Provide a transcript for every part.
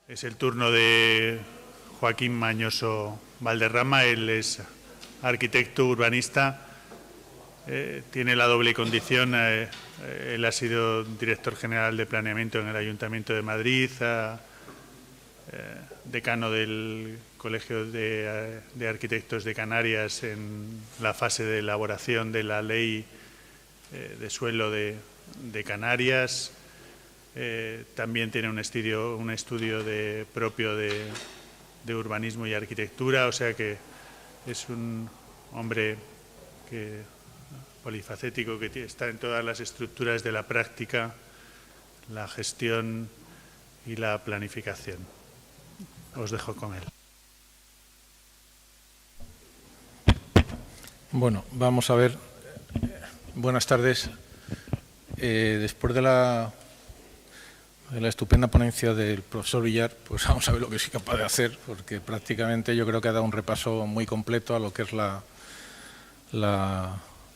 Es el turno de Joaquín Mañoso Valderrama. Él es arquitecto urbanista, tiene la doble condición. Él ha sido director general de planeamiento en el Ayuntamiento de Madrid, decano del Colegio de Arquitectos de Canarias en la fase de elaboración de la ley de suelo de Canarias. También tiene un estudio propio de urbanismo y arquitectura, o sea que es un hombre polifacético que está en todas las estructuras de la práctica, la gestión y la planificación. Os dejo con él. Bueno, vamos a ver. Buenas tardes. Después de la estupenda ponencia del profesor Villar, pues vamos a ver lo que soy capaz de hacer, porque prácticamente yo creo que ha dado un repaso muy completo a lo que es la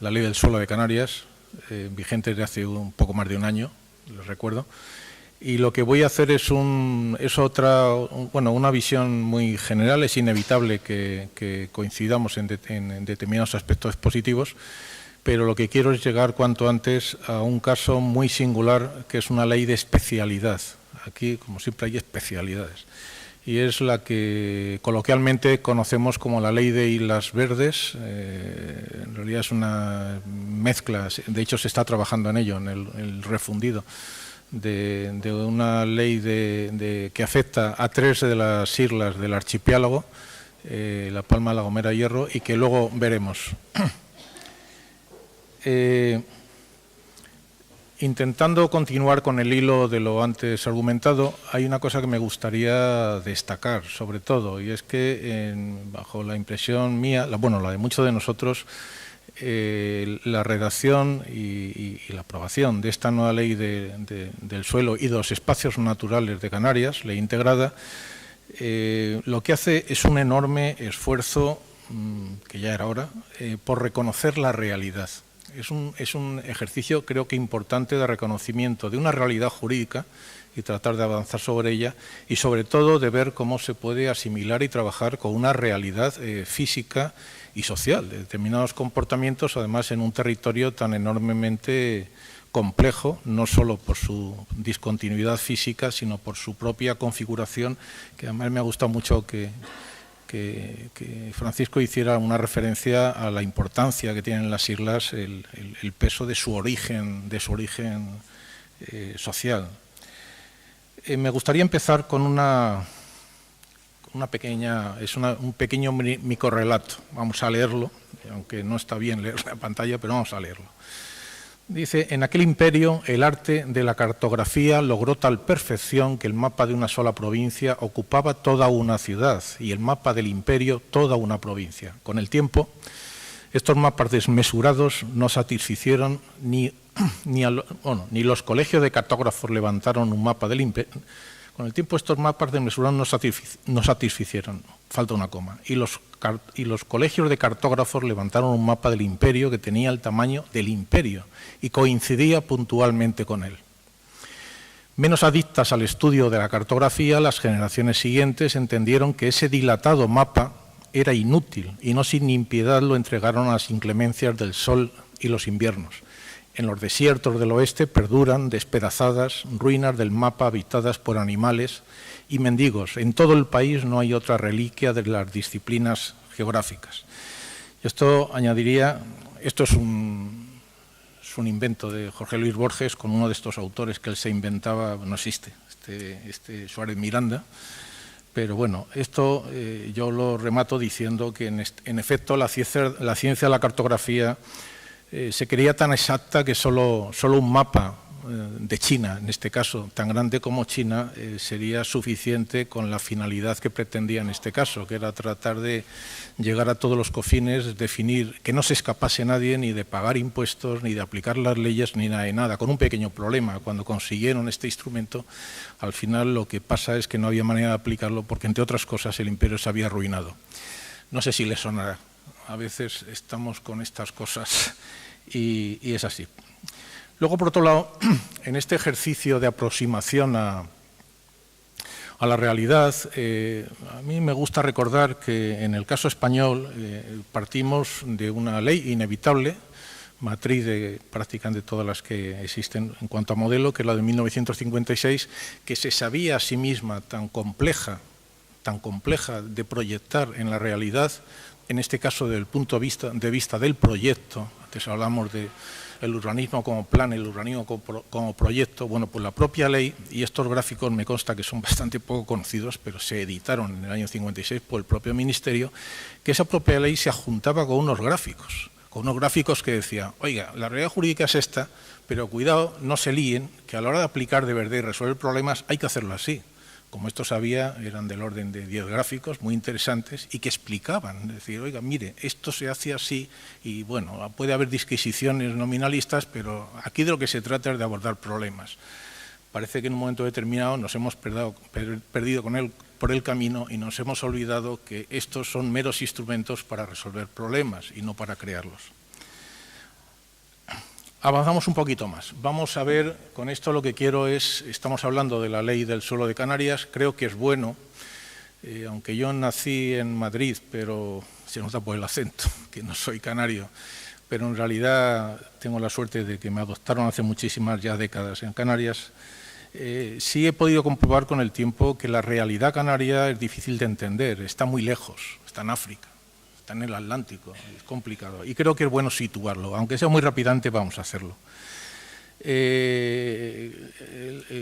ley del suelo de Canarias, vigente desde hace un poco más de un año, les recuerdo. Y lo que voy a hacer es una visión muy general. Es inevitable que coincidamos en determinados aspectos positivos, pero lo que quiero es llegar cuanto antes a un caso muy singular, que es una ley de especialidad. Aquí, como siempre, hay especialidades. Y es la que coloquialmente conocemos como la ley de Islas Verdes. En realidad es una mezcla, de hecho se está trabajando en ello, en el refundido, de una ley que afecta a 3 de las islas del archipiélago, La Palma, La Gomera y Hierro, y que luego veremos. Intentando continuar con el hilo de lo antes argumentado, hay una cosa que me gustaría destacar, sobre todo, y es que bajo la impresión mía, la de muchos de nosotros, la redacción y la aprobación de esta nueva ley del suelo y de los espacios naturales de Canarias, ley integrada, lo que hace es un enorme esfuerzo, que ya era hora, por reconocer la realidad. Es un ejercicio, creo que importante, de reconocimiento de una realidad jurídica y tratar de avanzar sobre ella, y sobre todo de ver cómo se puede asimilar y trabajar con una realidad física y social, de determinados comportamientos, además en un territorio tan enormemente complejo, no solo por su discontinuidad física, sino por su propia configuración, que además me ha gustado mucho que Francisco hiciera una referencia a la importancia que tienen las islas, el peso de su origen social. Me gustaría empezar con un pequeño microrrelato. Vamos a leerlo, aunque no está bien leer la pantalla, pero vamos a leerlo. Dice: en aquel imperio el arte de la cartografía logró tal perfección que el mapa de una sola provincia ocupaba toda una ciudad y el mapa del imperio toda una provincia. Con el tiempo, estos mapas desmesurados no satisficieron ni los colegios de cartógrafos levantaron un mapa del imperio. Con el tiempo estos mapas desmesurados no satisficieron, falta una coma, y los colegios de cartógrafos levantaron un mapa del imperio que tenía el tamaño del imperio y coincidía puntualmente con él. Menos adictas al estudio de la cartografía, las generaciones siguientes entendieron que ese dilatado mapa era inútil y no sin impiedad lo entregaron a las inclemencias del sol y los inviernos. En los desiertos del oeste perduran despedazadas ruinas del mapa habitadas por animales y mendigos. En todo el país no hay otra reliquia de las disciplinas geográficas. Esto añadiría, esto es un invento de Jorge Luis Borges con uno de estos autores que él se inventaba, no existe, este Suárez Miranda, pero bueno, esto yo lo remato diciendo que en efecto la ciencia de la cartografía se creía tan exacta que solo un mapa de China, en este caso tan grande como China, sería suficiente con la finalidad que pretendía en este caso, que era tratar de llegar a todos los confines, definir que no se escapase nadie ni de pagar impuestos, ni de aplicar las leyes, ni nada de nada, con un pequeño problema. Cuando consiguieron este instrumento, al final lo que pasa es que no había manera de aplicarlo porque, entre otras cosas, el imperio se había arruinado. No sé si les sonará. A veces estamos con estas cosas y es así. Luego, por otro lado, en este ejercicio de aproximación a a la realidad, a mí me gusta recordar que en el caso español partimos de una ley inevitable, matriz de prácticamente todas las que existen en cuanto a modelo, que es la de 1956, que se sabía a sí misma tan compleja de proyectar en la realidad, en este caso desde el punto de vista del proyecto. Antes hablamos del urbanismo como plan, el urbanismo como proyecto. Bueno, pues la propia ley, y estos gráficos me consta que son bastante poco conocidos, pero se editaron en el año 56 por el propio Ministerio, que esa propia ley se adjuntaba con unos gráficos que decían, oiga, la realidad jurídica es esta, pero cuidado, no se líen, que a la hora de aplicar de verdad y resolver problemas hay que hacerlo así. Como estos había, eran del orden de 10 gráficos muy interesantes y que explicaban, es decir, oiga, mire, esto se hace así y bueno, puede haber disquisiciones nominalistas, pero aquí de lo que se trata es de abordar problemas. Parece que en un momento determinado nos hemos perdido por el camino y nos hemos olvidado que estos son meros instrumentos para resolver problemas y no para crearlos. Avanzamos un poquito más. Vamos a ver, con esto lo que quiero es, estamos hablando de la ley del suelo de Canarias, creo que es bueno, aunque yo nací en Madrid, pero se nota por el acento, que no soy canario, pero en realidad tengo la suerte de que me adoptaron hace muchísimas ya décadas en Canarias. Sí he podido comprobar con el tiempo que la realidad canaria es difícil de entender, está muy lejos, está en África. Está en el Atlántico, es complicado. Y creo que es bueno situarlo, aunque sea muy rápidamente vamos a hacerlo.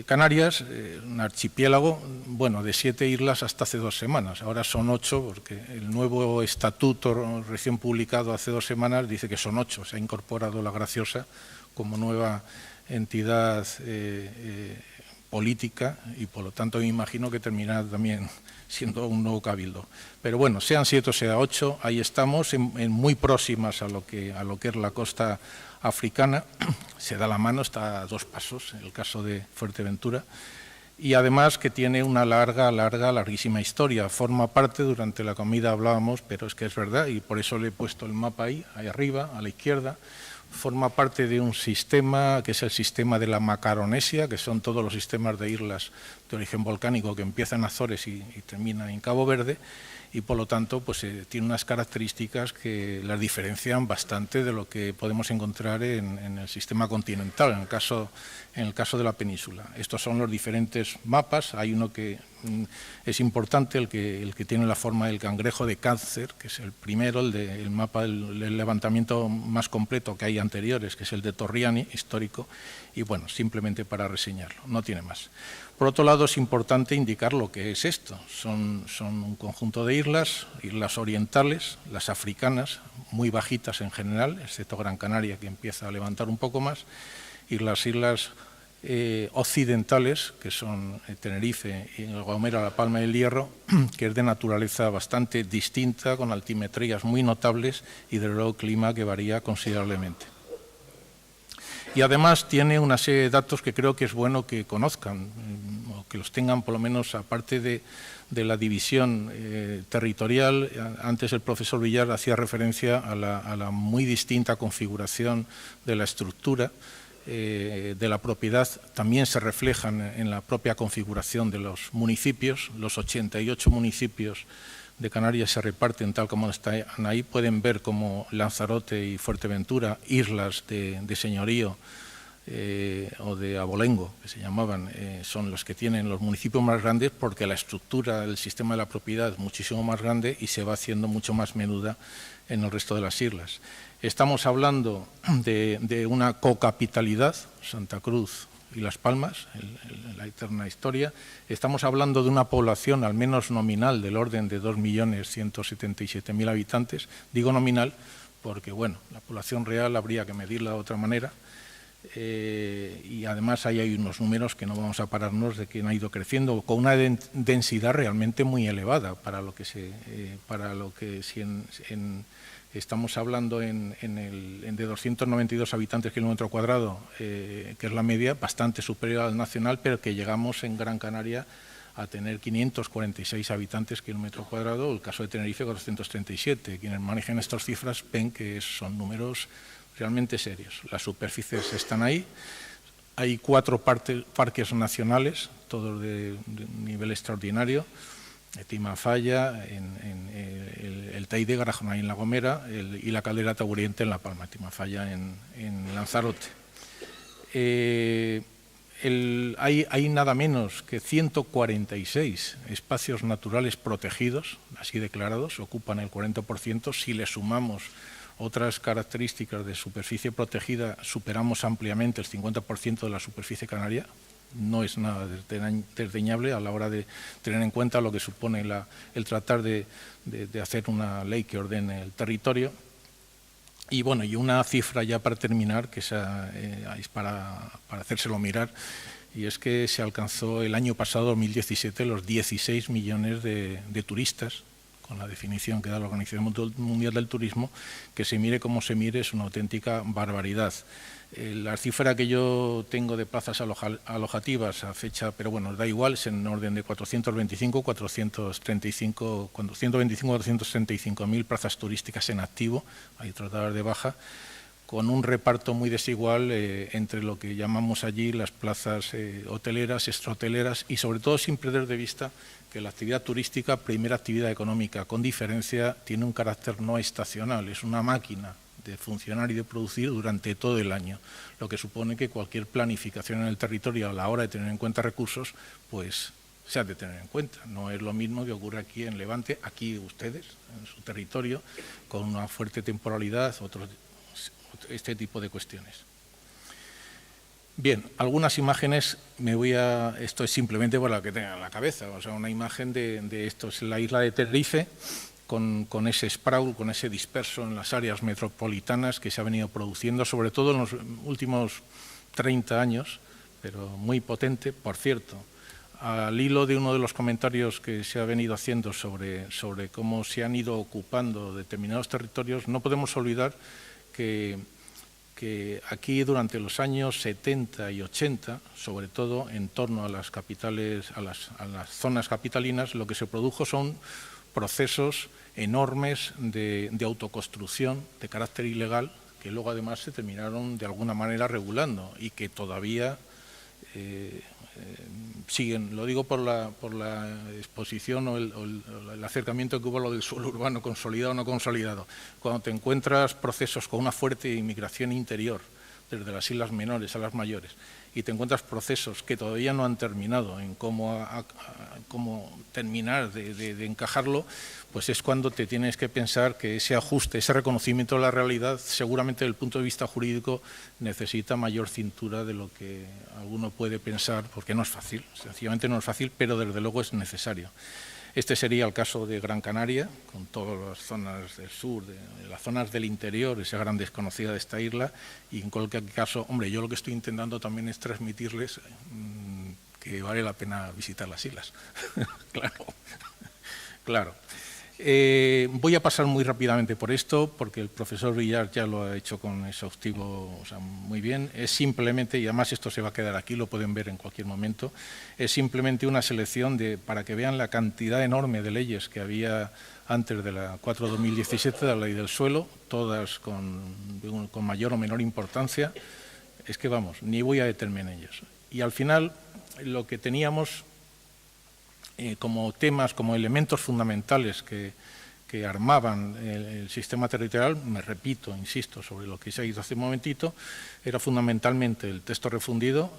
Canarias, un archipiélago, bueno, de 7 islas hasta hace 2 semanas, ahora son 8, porque el nuevo estatuto recién publicado hace 2 semanas dice que son 8, se ha incorporado La Graciosa como nueva entidad política y por lo tanto me imagino que terminará también siendo un nuevo cabildo. Pero bueno, sean 7 o sea 8, ahí estamos, en muy próximas a lo que es la costa africana, se da la mano, está a 2 pasos, en el caso de Fuerteventura, y además que tiene una larguísima historia, forma parte, durante la comida hablábamos, pero es que es verdad, y por eso le he puesto el mapa ahí arriba, a la izquierda, forma parte de un sistema que es el sistema de la Macaronesia, que son todos los sistemas de islas de origen volcánico que empiezan en Azores y terminan en Cabo Verde, y por lo tanto pues, tiene unas características que las diferencian bastante de lo que podemos encontrar en el sistema continental, en el caso de la península. Estos son los diferentes mapas, hay uno que es importante, el que tiene la forma del cangrejo de Cáncer, que es el primero, el mapa del levantamiento más completo que hay anteriores, que es el de Torriani, histórico, y bueno, simplemente para reseñarlo, no tiene más. Por otro lado, es importante indicar lo que es esto. Son un conjunto de islas orientales, las africanas, muy bajitas en general, excepto Gran Canaria, que empieza a levantar un poco más, y las islas occidentales, que son Tenerife y La Gomera, La Palma y el Hierro, que es de naturaleza bastante distinta, con altimetrías muy notables y de luego clima que varía considerablemente. Y además tiene una serie de datos que creo que es bueno que conozcan, o que los tengan por lo menos aparte de la división territorial. Antes el profesor Villar hacía referencia a la muy distinta configuración de la estructura de la propiedad. También se reflejan en la propia configuración de los municipios. Los 88 municipios de Canarias se reparten tal como están ahí. Pueden ver como Lanzarote y Fuerteventura, islas de señorío o de abolengo, que se llamaban, son los que tienen los municipios más grandes, porque la estructura del sistema de la propiedad es muchísimo más grande y se va haciendo mucho más menuda en el resto de las islas. Estamos hablando de una cocapitalidad, Santa Cruz y Las Palmas, la eterna historia. Estamos hablando de una población al menos nominal del orden de 2.177.000 habitantes. Digo nominal porque, bueno, la población real habría que medirla de otra manera. Y además ahí hay unos números que no vamos a pararnos de que han ido creciendo con una densidad realmente muy elevada para lo que estamos hablando de 292 habitantes kilómetro cuadrado, que es la media, bastante superior al nacional, pero que llegamos en Gran Canaria a tener 546 habitantes kilómetro cuadrado, el caso de Tenerife 437. Quienes manejen estas cifras ven que son números realmente serios. Las superficies están ahí. Hay 4 parques nacionales, todos de nivel extraordinario: Timafalla, el Teide, Garajonay en La Gomera y la Caldera Taburiente en La Palma, Timafalla en Lanzarote. Hay nada menos que 146 espacios naturales protegidos, así declarados, ocupan el 40%. Si le sumamos otras características de superficie protegida, superamos ampliamente el 50% de la superficie canaria. No es nada desdeñable a la hora de tener en cuenta lo que supone el tratar de hacer una ley que ordene el territorio. Y bueno, y una cifra ya para terminar, que es para hacérselo mirar, y es que se alcanzó el año pasado, 2017, los 16 millones de turistas, con la definición que da la Organización Mundial del Turismo, que se mire como se mire, es una auténtica barbaridad. La cifra que yo tengo de plazas alojativas a fecha, pero bueno, da igual, es en orden de 435.000 plazas turísticas en activo, hay otras dadas de baja, con un reparto muy desigual entre lo que llamamos allí las plazas hoteleras, extrahoteleras, y sobre todo sin perder de vista que la actividad turística, primera actividad económica con diferencia, tiene un carácter no estacional, es una máquina de funcionar y de producir durante todo el año, lo que supone que cualquier planificación en el territorio a la hora de tener en cuenta recursos, pues se ha de tener en cuenta. No es lo mismo que ocurre aquí en Levante, aquí ustedes, en su territorio, con una fuerte temporalidad, este tipo de cuestiones. Bien, algunas imágenes, esto es simplemente para la que tengan en la cabeza, o sea, una imagen de esto es la isla de Tenerife, con ese sprawl, con ese disperso en las áreas metropolitanas que se ha venido produciendo, sobre todo en los últimos 30 años, pero muy potente. Por cierto, al hilo de uno de los comentarios que se ha venido haciendo sobre cómo se han ido ocupando determinados territorios, no podemos olvidar que aquí durante los años 70 y 80, sobre todo en torno a las capitales, a las zonas capitalinas, lo que se produjo son procesos enormes de autoconstrucción de carácter ilegal, que luego además se terminaron de alguna manera regulando y que todavía siguen. Lo digo por la exposición o el acercamiento que hubo a lo del suelo urbano consolidado o no consolidado. Cuando te encuentras procesos con una fuerte inmigración interior, desde las islas menores a las mayores, y te encuentras procesos que todavía no han terminado en cómo terminar de encajarlo, pues es cuando te tienes que pensar que ese ajuste, ese reconocimiento de la realidad, seguramente desde el punto de vista jurídico necesita mayor cintura de lo que alguno puede pensar, porque no es fácil, sencillamente no es fácil, pero desde luego es necesario. Este sería el caso de Gran Canaria, con todas las zonas del sur, de las zonas del interior, esa gran desconocida de esta isla, y en cualquier caso, hombre, yo lo que estoy intentando también es transmitirles que vale la pena visitar las islas. Claro. Voy a pasar muy rápidamente por esto, porque el profesor Villar ya lo ha hecho con exhaustivo, o sea, muy bien. Es simplemente, y además esto se va a quedar aquí, lo pueden ver en cualquier momento, es simplemente una selección para que vean la cantidad enorme de leyes que había antes de la 4/2017, de la ley del suelo, todas con mayor o menor importancia. Es que vamos, ni voy a detenerme en ellos. Y al final, lo que teníamos como temas, como elementos fundamentales que armaban el sistema territorial, me repito, insisto, sobre lo que se ha ido hace un momentito, era fundamentalmente el texto refundido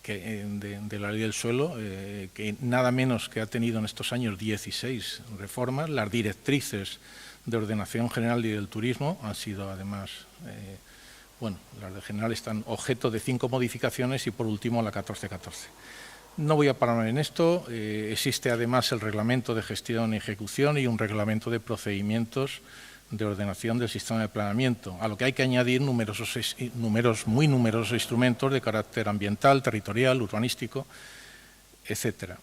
de la ley del suelo, que nada menos que ha tenido en estos años 16 reformas. Las directrices de ordenación general y del turismo han sido además, las de general están objeto de 5 modificaciones y por último la 1414. No voy a pararme en esto. Existe además el reglamento de gestión y ejecución y un reglamento de procedimientos de ordenación del sistema de planeamiento, a lo que hay que añadir muy numerosos instrumentos de carácter ambiental, territorial, urbanístico, etcétera.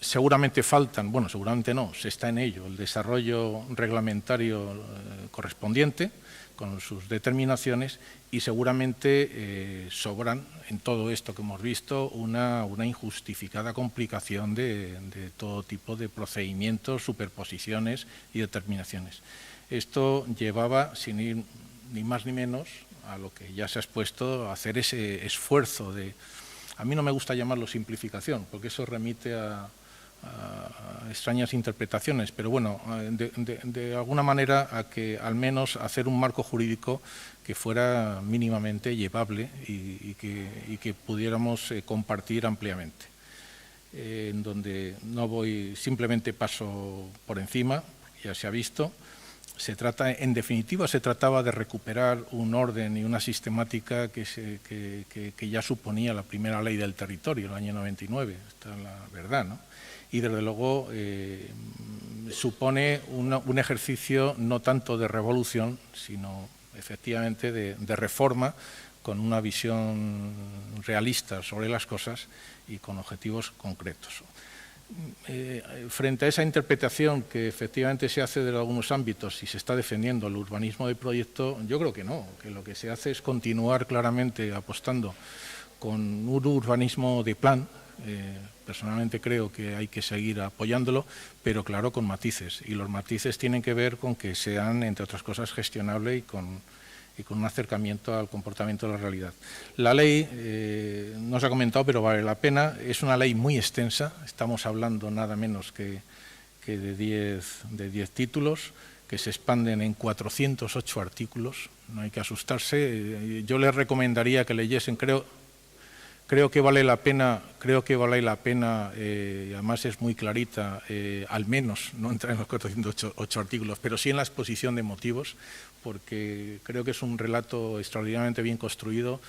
Seguramente faltan, seguramente no, se está en ello, el desarrollo reglamentario correspondiente con sus determinaciones y seguramente sobran en todo esto que hemos visto una injustificada complicación de todo tipo de procedimientos, superposiciones y determinaciones. Esto llevaba, sin ir ni más ni menos, a lo que ya se ha expuesto, a hacer ese esfuerzo de... A mí no me gusta llamarlo simplificación, porque eso remite a extrañas interpretaciones, pero bueno, de alguna manera a que al menos hacer un marco jurídico que fuera mínimamente llevable y que pudiéramos compartir ampliamente. En donde no voy, simplemente paso por encima, ya se ha visto. En definitiva, se trataba de recuperar un orden y una sistemática que ya suponía la primera ley del territorio, el año 99, esta es la verdad, ¿no? Y desde luego supone un ejercicio no tanto de revolución, sino efectivamente de reforma, con una visión realista sobre las cosas y con objetivos concretos. Frente a esa interpretación que efectivamente se hace de algunos ámbitos y se está defendiendo el urbanismo de proyecto, yo creo que no, que lo que se hace es continuar claramente apostando con un urbanismo de plan. Personalmente creo que hay que seguir apoyándolo, pero claro, con matices. Y los matices tienen que ver con que sean, entre otras cosas, gestionable y con un acercamiento al comportamiento de la realidad. La ley, no se ha comentado, pero vale la pena, es una ley muy extensa, estamos hablando nada menos que de 10 títulos, que se expanden en 408 artículos, no hay que asustarse. Yo les recomendaría que leyesen, creo que vale la pena, además es muy clarita, al menos no entrar en los 408 artículos, pero sí en la exposición de motivos, porque creo que es un relato extraordinariamente bien construido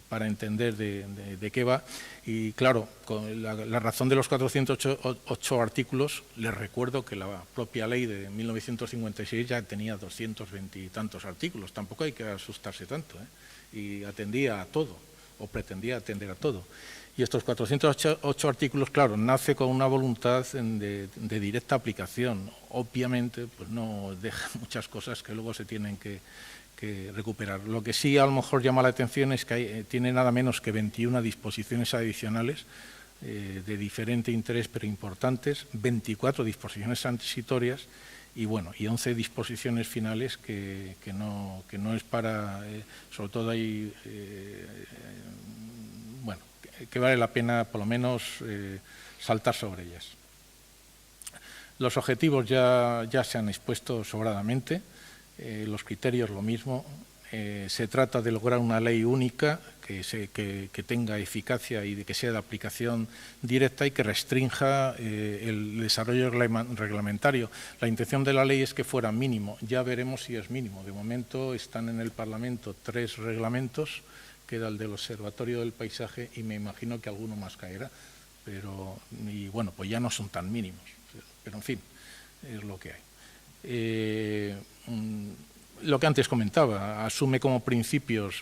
para entender de qué va. Y claro, con la razón de los 408 artículos, les recuerdo que la propia ley de 1956 ya tenía 220 y tantos artículos, tampoco hay que asustarse tanto, y atendía a todo, o pretendía atender a todo. Y estos 408 artículos, claro, nace con una voluntad de directa aplicación. Obviamente, pues no deja muchas cosas que luego se tienen que recuperar. Lo que sí a lo mejor llama la atención es que tiene nada menos que 21 disposiciones adicionales de diferente interés, pero importantes, 24 disposiciones transitorias y bueno, y 11 disposiciones finales que no es para, sobre todo hay, bueno, que vale la pena por lo menos saltar sobre ellas. Los objetivos ya se han expuesto sobradamente, los criterios lo mismo. Se trata de lograr una ley única que tenga eficacia y de que sea de aplicación directa y que restrinja el desarrollo reglamentario. La intención de la ley es que fuera mínimo, ya veremos si es mínimo. De momento están en el Parlamento 3 reglamentos, queda el del Observatorio del Paisaje y me imagino que alguno más caerá, y bueno, pues ya no son tan mínimos, pero en fin, es lo que hay. Lo que antes comentaba, asume como principios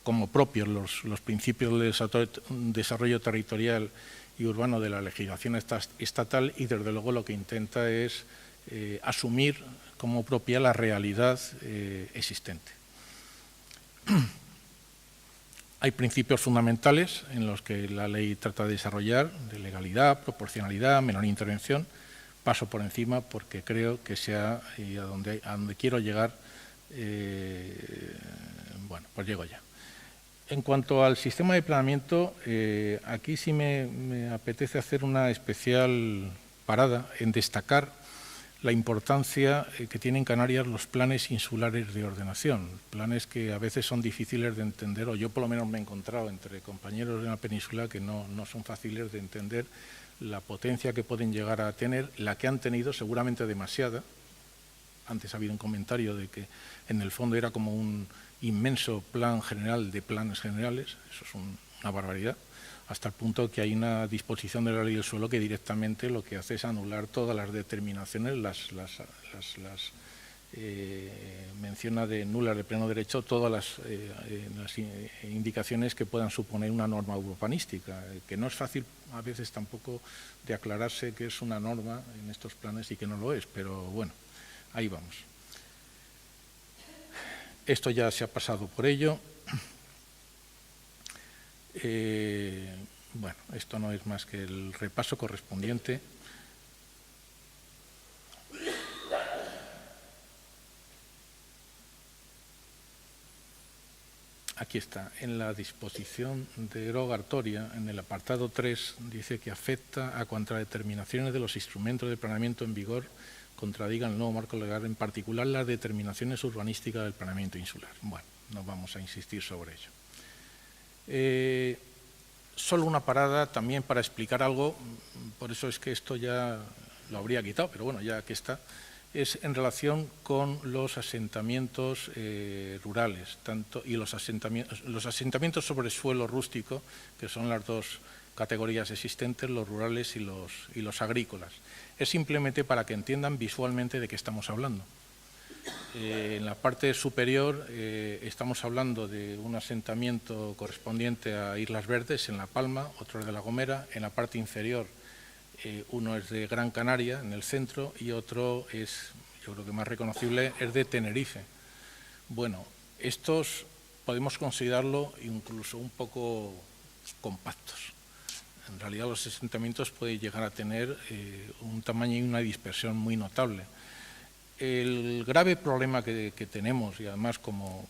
como propios los principios del desarrollo territorial y urbano de la legislación estatal y desde luego lo que intenta es asumir como propia la realidad existente. Hay principios fundamentales en los que la ley trata de desarrollar, de legalidad, proporcionalidad, menor intervención. Paso por encima porque creo que sea y a donde quiero llegar, bueno, pues llego ya. En cuanto al sistema de planeamiento, aquí sí me apetece hacer una especial parada en destacar la importancia que tienen en Canarias los planes insulares de ordenación, planes que a veces son difíciles de entender, o yo por lo menos me he encontrado entre compañeros de la península que no son fáciles de entender la potencia que pueden llegar a tener, la que han tenido, seguramente demasiada. Antes ha habido un comentario de que en el fondo era como un inmenso plan general de planes generales, eso es una barbaridad, hasta el punto que hay una disposición de la ley del suelo que directamente lo que hace es anular todas las determinaciones, menciona de nulas de pleno derecho todas las indicaciones que puedan suponer una norma urbanística, que no es fácil a veces tampoco de aclararse qué es una norma en estos planes y qué no lo es, pero bueno, ahí vamos. Esto ya se ha pasado por ello. Bueno, esto no es más que el repaso correspondiente. aquí está, en la disposición derogatoria, en el apartado 3, dice que afecta a cuantas determinaciones de los instrumentos de planeamiento en vigor contradigan el nuevo marco legal, en particular las determinaciones urbanísticas del planeamiento insular. Bueno, no vamos a insistir sobre ello. Solo una parada también para explicar algo, por eso es que esto ya lo habría quitado, pero bueno, ya que está, es en relación con los asentamientos rurales y los asentamientos sobre suelo rústico, que son las dos categorías existentes, los rurales y los agrícolas. Es simplemente para que entiendan visualmente de qué estamos hablando. En la parte superior estamos hablando de un asentamiento correspondiente a Islas Verdes, en La Palma, otro es de La Gomera. En la parte inferior uno es de Gran Canaria, en el centro, y otro es, yo creo que más reconocible, es de Tenerife. Bueno, estos podemos considerarlo incluso un poco compactos. En realidad los asentamientos pueden llegar a tener un tamaño y una dispersión muy notable. El grave problema que tenemos, y además como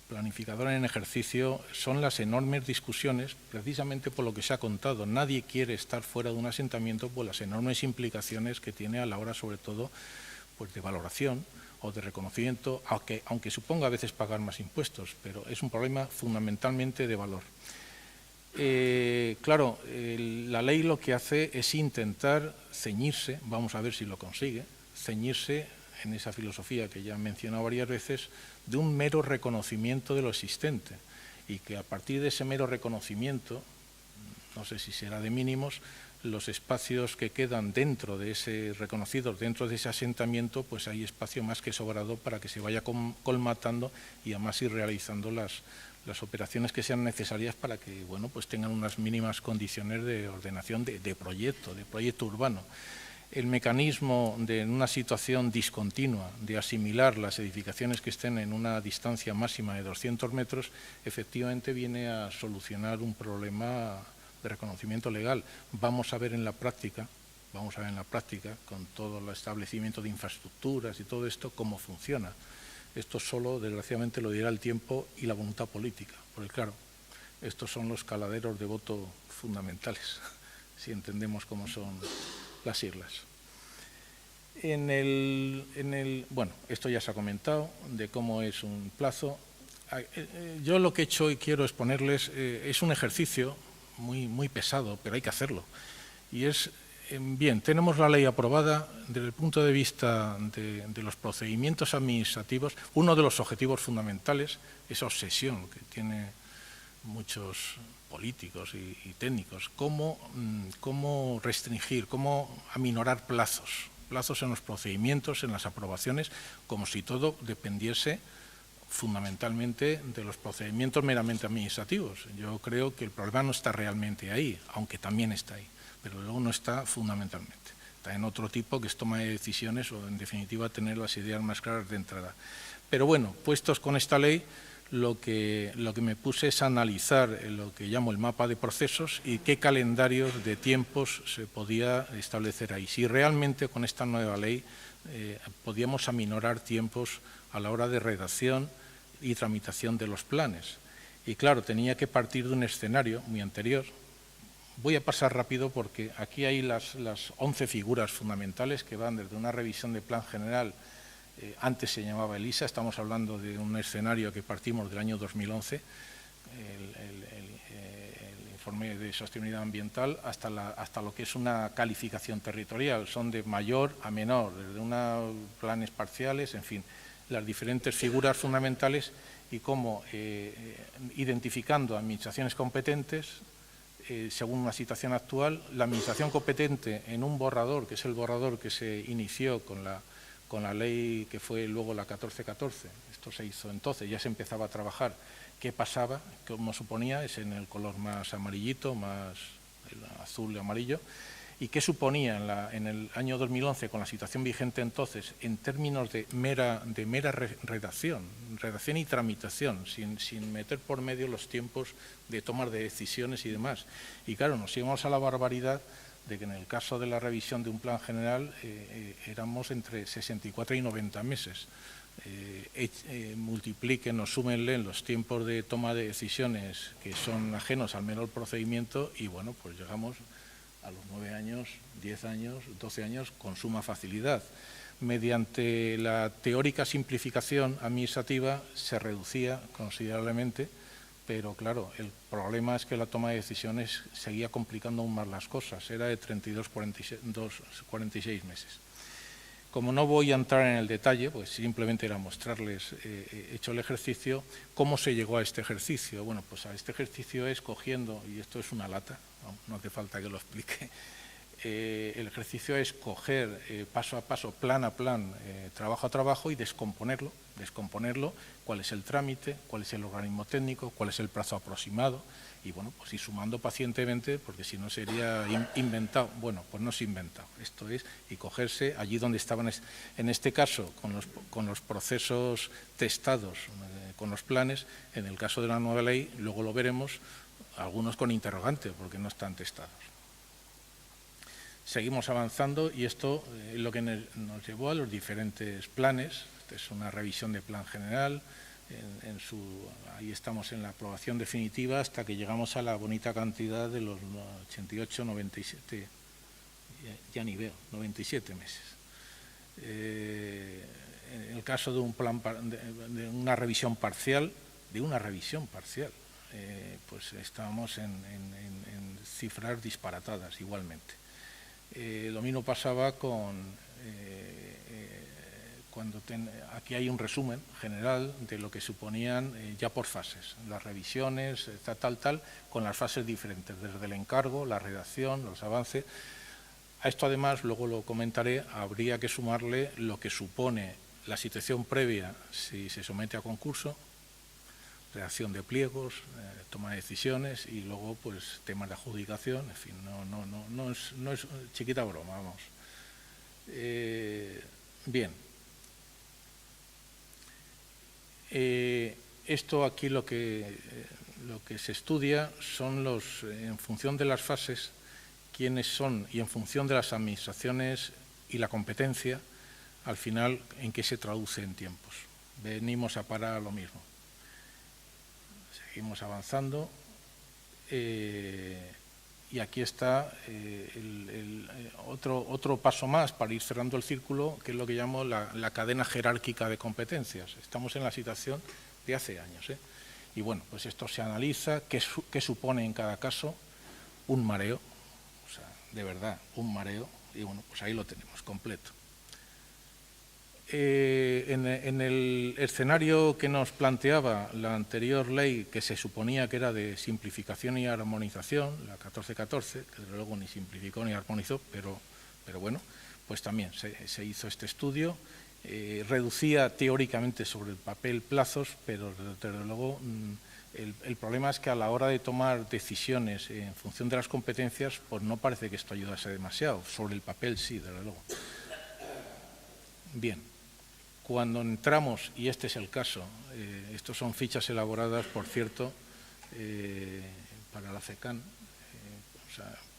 planificador en ejercicio, son las enormes discusiones, precisamente por lo que se ha contado. Nadie quiere estar fuera de un asentamiento por las enormes implicaciones que tiene a la hora, sobre todo, pues, de valoración o de reconocimiento, aunque suponga a veces pagar más impuestos, pero es un problema fundamentalmente de valor. Claro, la ley lo que hace es intentar ceñirse, vamos a ver si lo consigue, ceñirse en esa filosofía que ya he mencionado varias veces, de un mero reconocimiento de lo existente, y que a partir de ese mero reconocimiento, no sé si será de mínimos, los espacios que quedan dentro de ese reconocidos, dentro de ese asentamiento, pues hay espacio más que sobrado para que se vaya colmatando y además ir realizando las operaciones que sean necesarias para que, bueno, pues tengan unas mínimas condiciones de ordenación de proyecto urbano. El mecanismo en una situación discontinua de asimilar las edificaciones que estén en una distancia máxima de 200 metros, efectivamente viene a solucionar un problema de reconocimiento legal. Vamos a ver en la práctica, con todo el establecimiento de infraestructuras y todo esto, cómo funciona. Esto solo, desgraciadamente, lo dirá el tiempo y la voluntad política, porque claro, estos son los caladeros de voto fundamentales, si entendemos cómo son las islas. Bueno, esto ya se ha comentado, de cómo es un plazo. Yo lo que he hecho y quiero exponerles es un ejercicio muy pesado, pero hay que hacerlo. Y es, bien, tenemos la ley aprobada. Desde el punto de vista de los procedimientos administrativos, uno de los objetivos fundamentales, esa obsesión que tiene muchos políticos y técnicos, cómo restringir, cómo aminorar plazos en los procedimientos, en las aprobaciones, como si todo dependiese fundamentalmente de los procedimientos meramente administrativos. Yo creo que el problema no está realmente ahí, aunque también está ahí, pero luego no está fundamentalmente. Está en otro tipo, que es toma de decisiones o, en definitiva, tener las ideas más claras de entrada. Pero bueno, puestos con esta ley, lo que me puse es analizar lo que llamo el mapa de procesos y qué calendarios de tiempos se podía establecer ahí. Si realmente con esta nueva ley podíamos aminorar tiempos a la hora de redacción y tramitación de los planes. Y claro, tenía que partir de un escenario muy anterior. Voy a pasar rápido porque aquí hay las 11 figuras fundamentales que van desde una revisión de plan general. Antes se llamaba ELISA, estamos hablando de un escenario que partimos del año 2011, el informe de sostenibilidad ambiental, hasta lo que es una calificación territorial. Son de mayor a menor, desde unos planes parciales, en fin, las diferentes figuras fundamentales y cómo, identificando administraciones competentes, según una situación actual, la administración competente en un borrador, que es el borrador que se inició con la ley que fue luego la 1414, esto se hizo entonces, ya se empezaba a trabajar, qué pasaba, cómo suponía, es en el color más amarillito, más azul y amarillo, y qué suponía en el año 2011 con la situación vigente entonces en términos de mera redacción y tramitación, sin meter por medio los tiempos de tomar de decisiones y demás. Y claro, nos íbamos a la barbaridad de que en el caso de la revisión de un plan general éramos entre 64 y 90 meses. multipliquen o súmenle los tiempos de toma de decisiones que son ajenos al menor procedimiento y bueno, pues llegamos a los 9 años, 10 años, 12 años con suma facilidad. Mediante la teórica simplificación administrativa se reducía considerablemente, pero claro, el problema es que la toma de decisiones seguía complicando aún más las cosas, era de 46 meses. Como no voy a entrar en el detalle, pues simplemente era mostrarles, hecho el ejercicio, cómo se llegó a este ejercicio. Bueno, pues a este ejercicio es cogiendo, y esto es una lata, no hace falta que lo explique, el ejercicio es coger paso a paso, plan a plan, trabajo a trabajo y descomponerlo, cuál es el trámite, cuál es el organismo técnico, cuál es el plazo aproximado y bueno, pues ir sumando pacientemente porque si no sería inventado. Bueno, pues no es inventado, esto es y cogerse allí donde estaban, en este caso con los procesos testados, con los planes, en el caso de la nueva ley, luego lo veremos, algunos con interrogante porque no están testados. Seguimos avanzando y esto es lo que nos llevó a los diferentes planes. Esta es una revisión de plan general. Ahí estamos en la aprobación definitiva hasta que llegamos a la bonita cantidad de los 88, 97, ya ni veo, 97 meses. En el caso de un plan, de una revisión parcial, pues estamos en cifras disparatadas igualmente. Lo mismo pasaba aquí hay un resumen general de lo que suponían ya por fases, las revisiones, tal, con las fases diferentes, desde el encargo, la redacción, los avances. A esto además, luego lo comentaré, habría que sumarle lo que supone la situación previa si se somete a concurso, redacción de pliegos, toma de decisiones y luego pues temas de adjudicación, en fin, no es chiquita broma, vamos. Bien. Esto aquí lo que se estudia son en función de las fases, quiénes son y en función de las administraciones y la competencia, al final en qué se traduce en tiempos. Venimos a parar a lo mismo. Seguimos avanzando y aquí está otro paso más para ir cerrando el círculo, que es lo que llamo la cadena jerárquica de competencias. Estamos en la situación de hace años. Y bueno, pues esto se analiza, qué supone en cada caso un mareo, o sea, de verdad, un mareo, y bueno, pues ahí lo tenemos completo. En el escenario que nos planteaba la anterior ley, que se suponía que era de simplificación y armonización, la 1414, que desde luego ni simplificó ni armonizó, pero bueno, pues también se hizo este estudio, reducía teóricamente sobre el papel plazos, pero desde luego el problema es que a la hora de tomar decisiones en función de las competencias, pues no parece que esto ayudase demasiado, sobre el papel sí, desde luego. Bien. Cuando entramos, y este es el caso, estos son fichas elaboradas, por cierto, para la CECAN,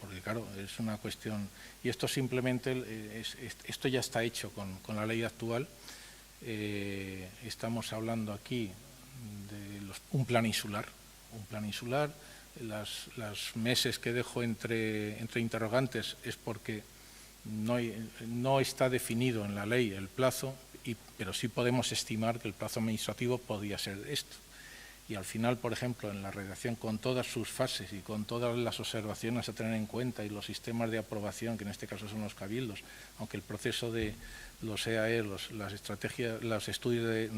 porque claro, es una cuestión, y esto simplemente, esto ya está hecho con la ley actual. Estamos hablando aquí de un plan insular, los meses que dejo entre interrogantes es porque no está definido en la ley el plazo, pero sí podemos estimar que el plazo administrativo podría ser esto. Y al final, por ejemplo, en la redacción, con todas sus fases y con todas las observaciones a tener en cuenta y los sistemas de aprobación, que en este caso son los cabildos, aunque el proceso de los EAE, los estudios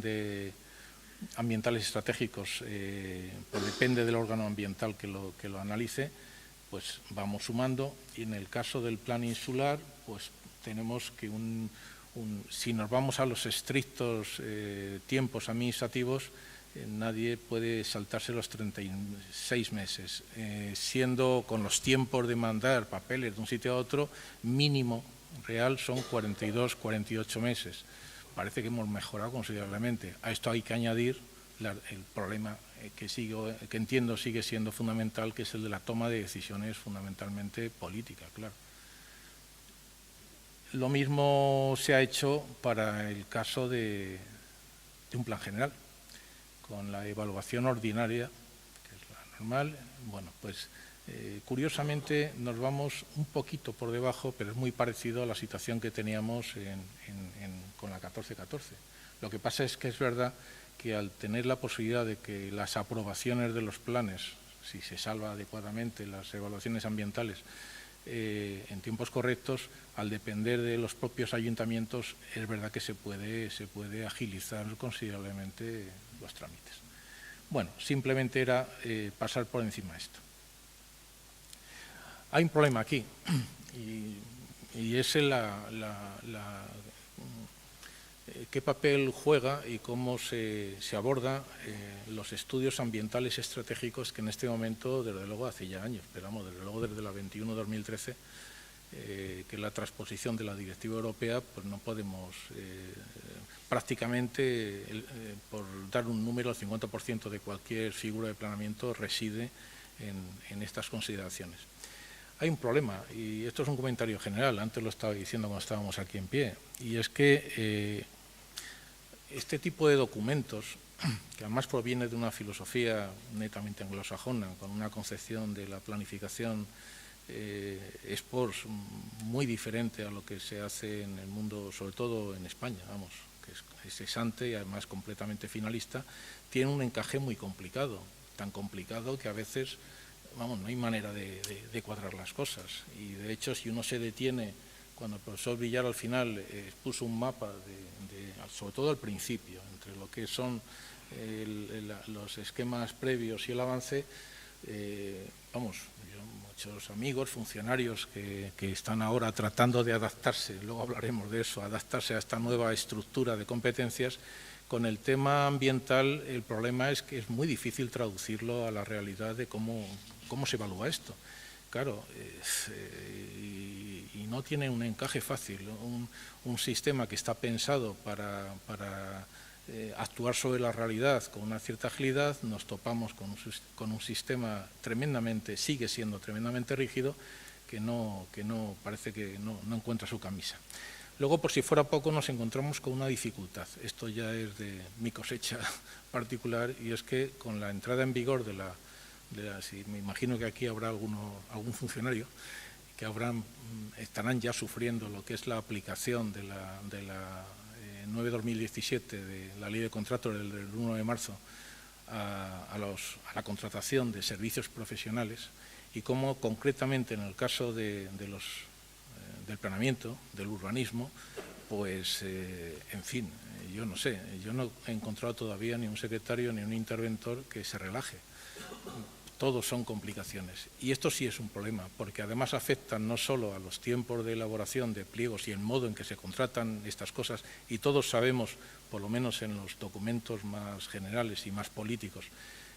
ambientales estratégicos, pues depende del órgano ambiental que lo analice, pues vamos sumando. Y en el caso del plan insular, pues tenemos que si nos vamos a los estrictos tiempos administrativos, nadie puede saltarse los 36 meses, siendo con los tiempos de mandar papeles de un sitio a otro, mínimo real son 42, 48 meses. Parece que hemos mejorado considerablemente. A esto hay que añadir el problema que entiendo sigue siendo fundamental, que es el de la toma de decisiones fundamentalmente políticas, claro. Lo mismo se ha hecho para el caso de un plan general, con la evaluación ordinaria, que es la normal. Bueno, pues curiosamente nos vamos un poquito por debajo, pero es muy parecido a la situación que teníamos con la 1414. Lo que pasa es que es verdad que al tener la posibilidad de que las aprobaciones de los planes, si se salva adecuadamente las evaluaciones ambientales, en tiempos correctos, al depender de los propios ayuntamientos, es verdad que se puede agilizar considerablemente los trámites. Bueno, simplemente era pasar por encima de esto. Hay un problema aquí, y es qué papel juega y cómo se aborda los estudios ambientales estratégicos que en este momento, desde luego hace ya años, pero vamos, desde luego desde la 21-2013, que es la transposición de la Directiva Europea, pues no podemos prácticamente, por dar un número, el 50% de cualquier figura de planeamiento reside en estas consideraciones. Hay un problema, y esto es un comentario general, antes lo estaba diciendo cuando estábamos aquí en pie, y es que este tipo de documentos, que además proviene de una filosofía netamente anglosajona, con una concepción de la planificación muy diferente a lo que se hace en el mundo, sobre todo en España, vamos, que es cesante y además completamente finalista, tiene un encaje muy complicado, tan complicado que a veces, vamos, no hay manera de cuadrar las cosas. Y de hecho, si uno se detiene, cuando el profesor Villar al final puso un mapa, sobre todo al principio, entre lo que son los esquemas previos y el avance, vamos, muchos amigos, funcionarios que están ahora tratando de adaptarse, luego hablaremos de eso, adaptarse a esta nueva estructura de competencias. Con el tema ambiental, el problema es que es muy difícil traducirlo a la realidad de cómo se evalúa esto. Claro, y no tiene un encaje fácil. Un sistema que está pensado para actuar sobre la realidad con una cierta agilidad, nos topamos con un sistema sigue siendo tremendamente rígido, que parece que no encuentra su camisa. Luego, por si fuera poco, nos encontramos con una dificultad. Esto ya es de mi cosecha particular, y es que con la entrada en vigor me imagino que aquí habrá algún funcionario que estarán ya sufriendo lo que es la aplicación de la 9/2017 de la Ley de Contratos del 1 de marzo a la contratación de servicios profesionales, y cómo concretamente en el caso del planeamiento, del urbanismo, pues, en fin, yo no sé, yo no he encontrado todavía ni un secretario ni un interventor que se relaje. Todos son complicaciones. Y esto sí es un problema, porque además afectan no solo a los tiempos de elaboración de pliegos y el modo en que se contratan estas cosas, y todos sabemos, por lo menos en los documentos más generales y más políticos,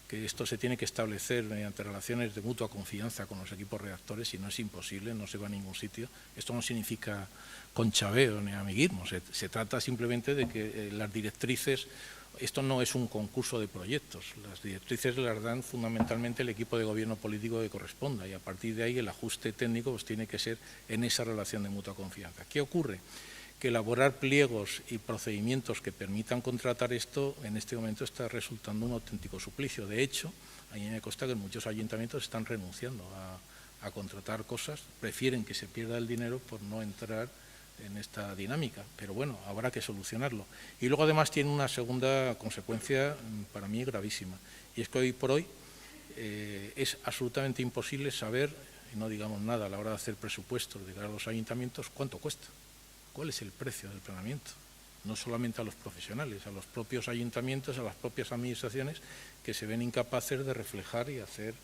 que esto se tiene que establecer mediante relaciones de mutua confianza con los equipos redactores, y no es imposible, no se va a ningún sitio. Esto no significa conchaveo ni amiguismo, se trata simplemente de que las directrices, esto no es un concurso de proyectos, las directrices las dan fundamentalmente el equipo de gobierno político que corresponda, y a partir de ahí el ajuste técnico pues tiene que ser en esa relación de mutua confianza. ¿Qué ocurre? Que elaborar pliegos y procedimientos que permitan contratar esto en este momento está resultando un auténtico suplicio. De hecho, a mí me consta que muchos ayuntamientos están renunciando a contratar cosas, prefieren que se pierda el dinero por no entrar en esta dinámica, pero bueno, habrá que solucionarlo. Y luego además tiene una segunda consecuencia para mí gravísima, y es que hoy por hoy es absolutamente imposible saber, y no digamos nada a la hora de hacer presupuestos de cara a los ayuntamientos, cuánto cuesta. ¿Cuál es el precio del planeamiento? No solamente a los profesionales, a los propios ayuntamientos, a las propias administraciones, que se ven incapaces de reflejar y hacer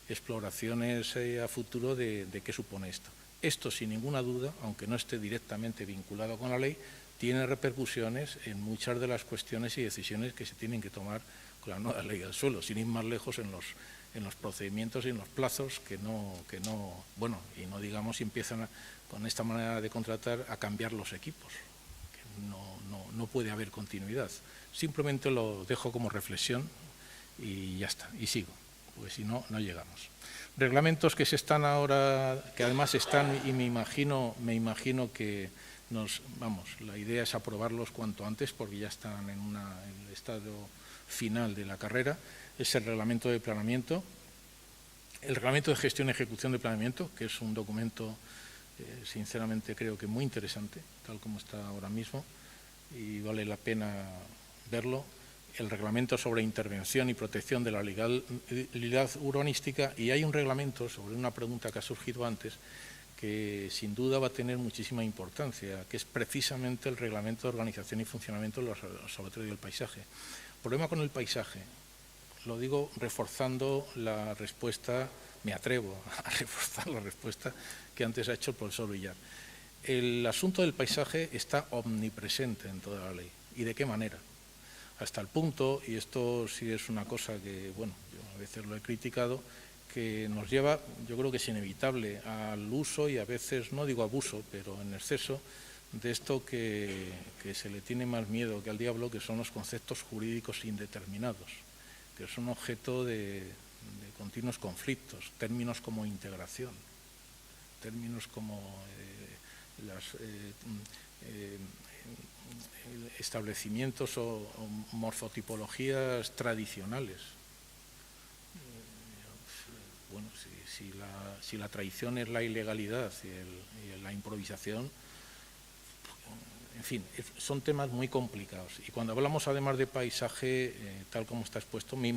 exploraciones a futuro de qué supone esto. Esto, sin ninguna duda, aunque no esté directamente vinculado con la ley, tiene repercusiones en muchas de las cuestiones y decisiones que se tienen que tomar con la nueva ley del suelo, sin ir más lejos en los procedimientos y en los plazos que no, bueno, y no digamos si empiezan con esta manera de contratar a cambiar los equipos, que no puede haber continuidad. Simplemente lo dejo como reflexión y ya está, y sigo, porque si no, no llegamos. Reglamentos que se están ahora, que además están, y me imagino que la idea es aprobarlos cuanto antes porque ya están en el estado final de la carrera. Es el reglamento de planeamiento, el reglamento de gestión y ejecución de planeamiento, que es un documento, sinceramente creo que muy interesante, tal como está ahora mismo, y vale la pena verlo. El reglamento sobre intervención y protección de la legalidad urbanística, y hay un reglamento sobre una pregunta que ha surgido antes, que sin duda va a tener muchísima importancia, que es precisamente el reglamento de organización y funcionamiento del Observatorio del Paisaje. El problema con el paisaje, lo digo reforzando la respuesta, me atrevo a reforzar la respuesta que antes ha hecho el profesor Villar. El asunto del paisaje está omnipresente en toda la ley. ¿Y de qué manera? Hasta el punto, y esto sí es una cosa que, bueno, yo a veces lo he criticado, que nos lleva, yo creo que es inevitable, al uso y a veces, no digo abuso, pero en exceso, de esto que se le tiene más miedo que al diablo, que son los conceptos jurídicos indeterminados, que son objeto de continuos conflictos, términos como integración, términos como establecimientos o morfotipologías tradicionales. Bueno, si la traición es la ilegalidad y la improvisación, en fin, son temas muy complicados. Y cuando hablamos además de paisaje, tal como está expuesto, me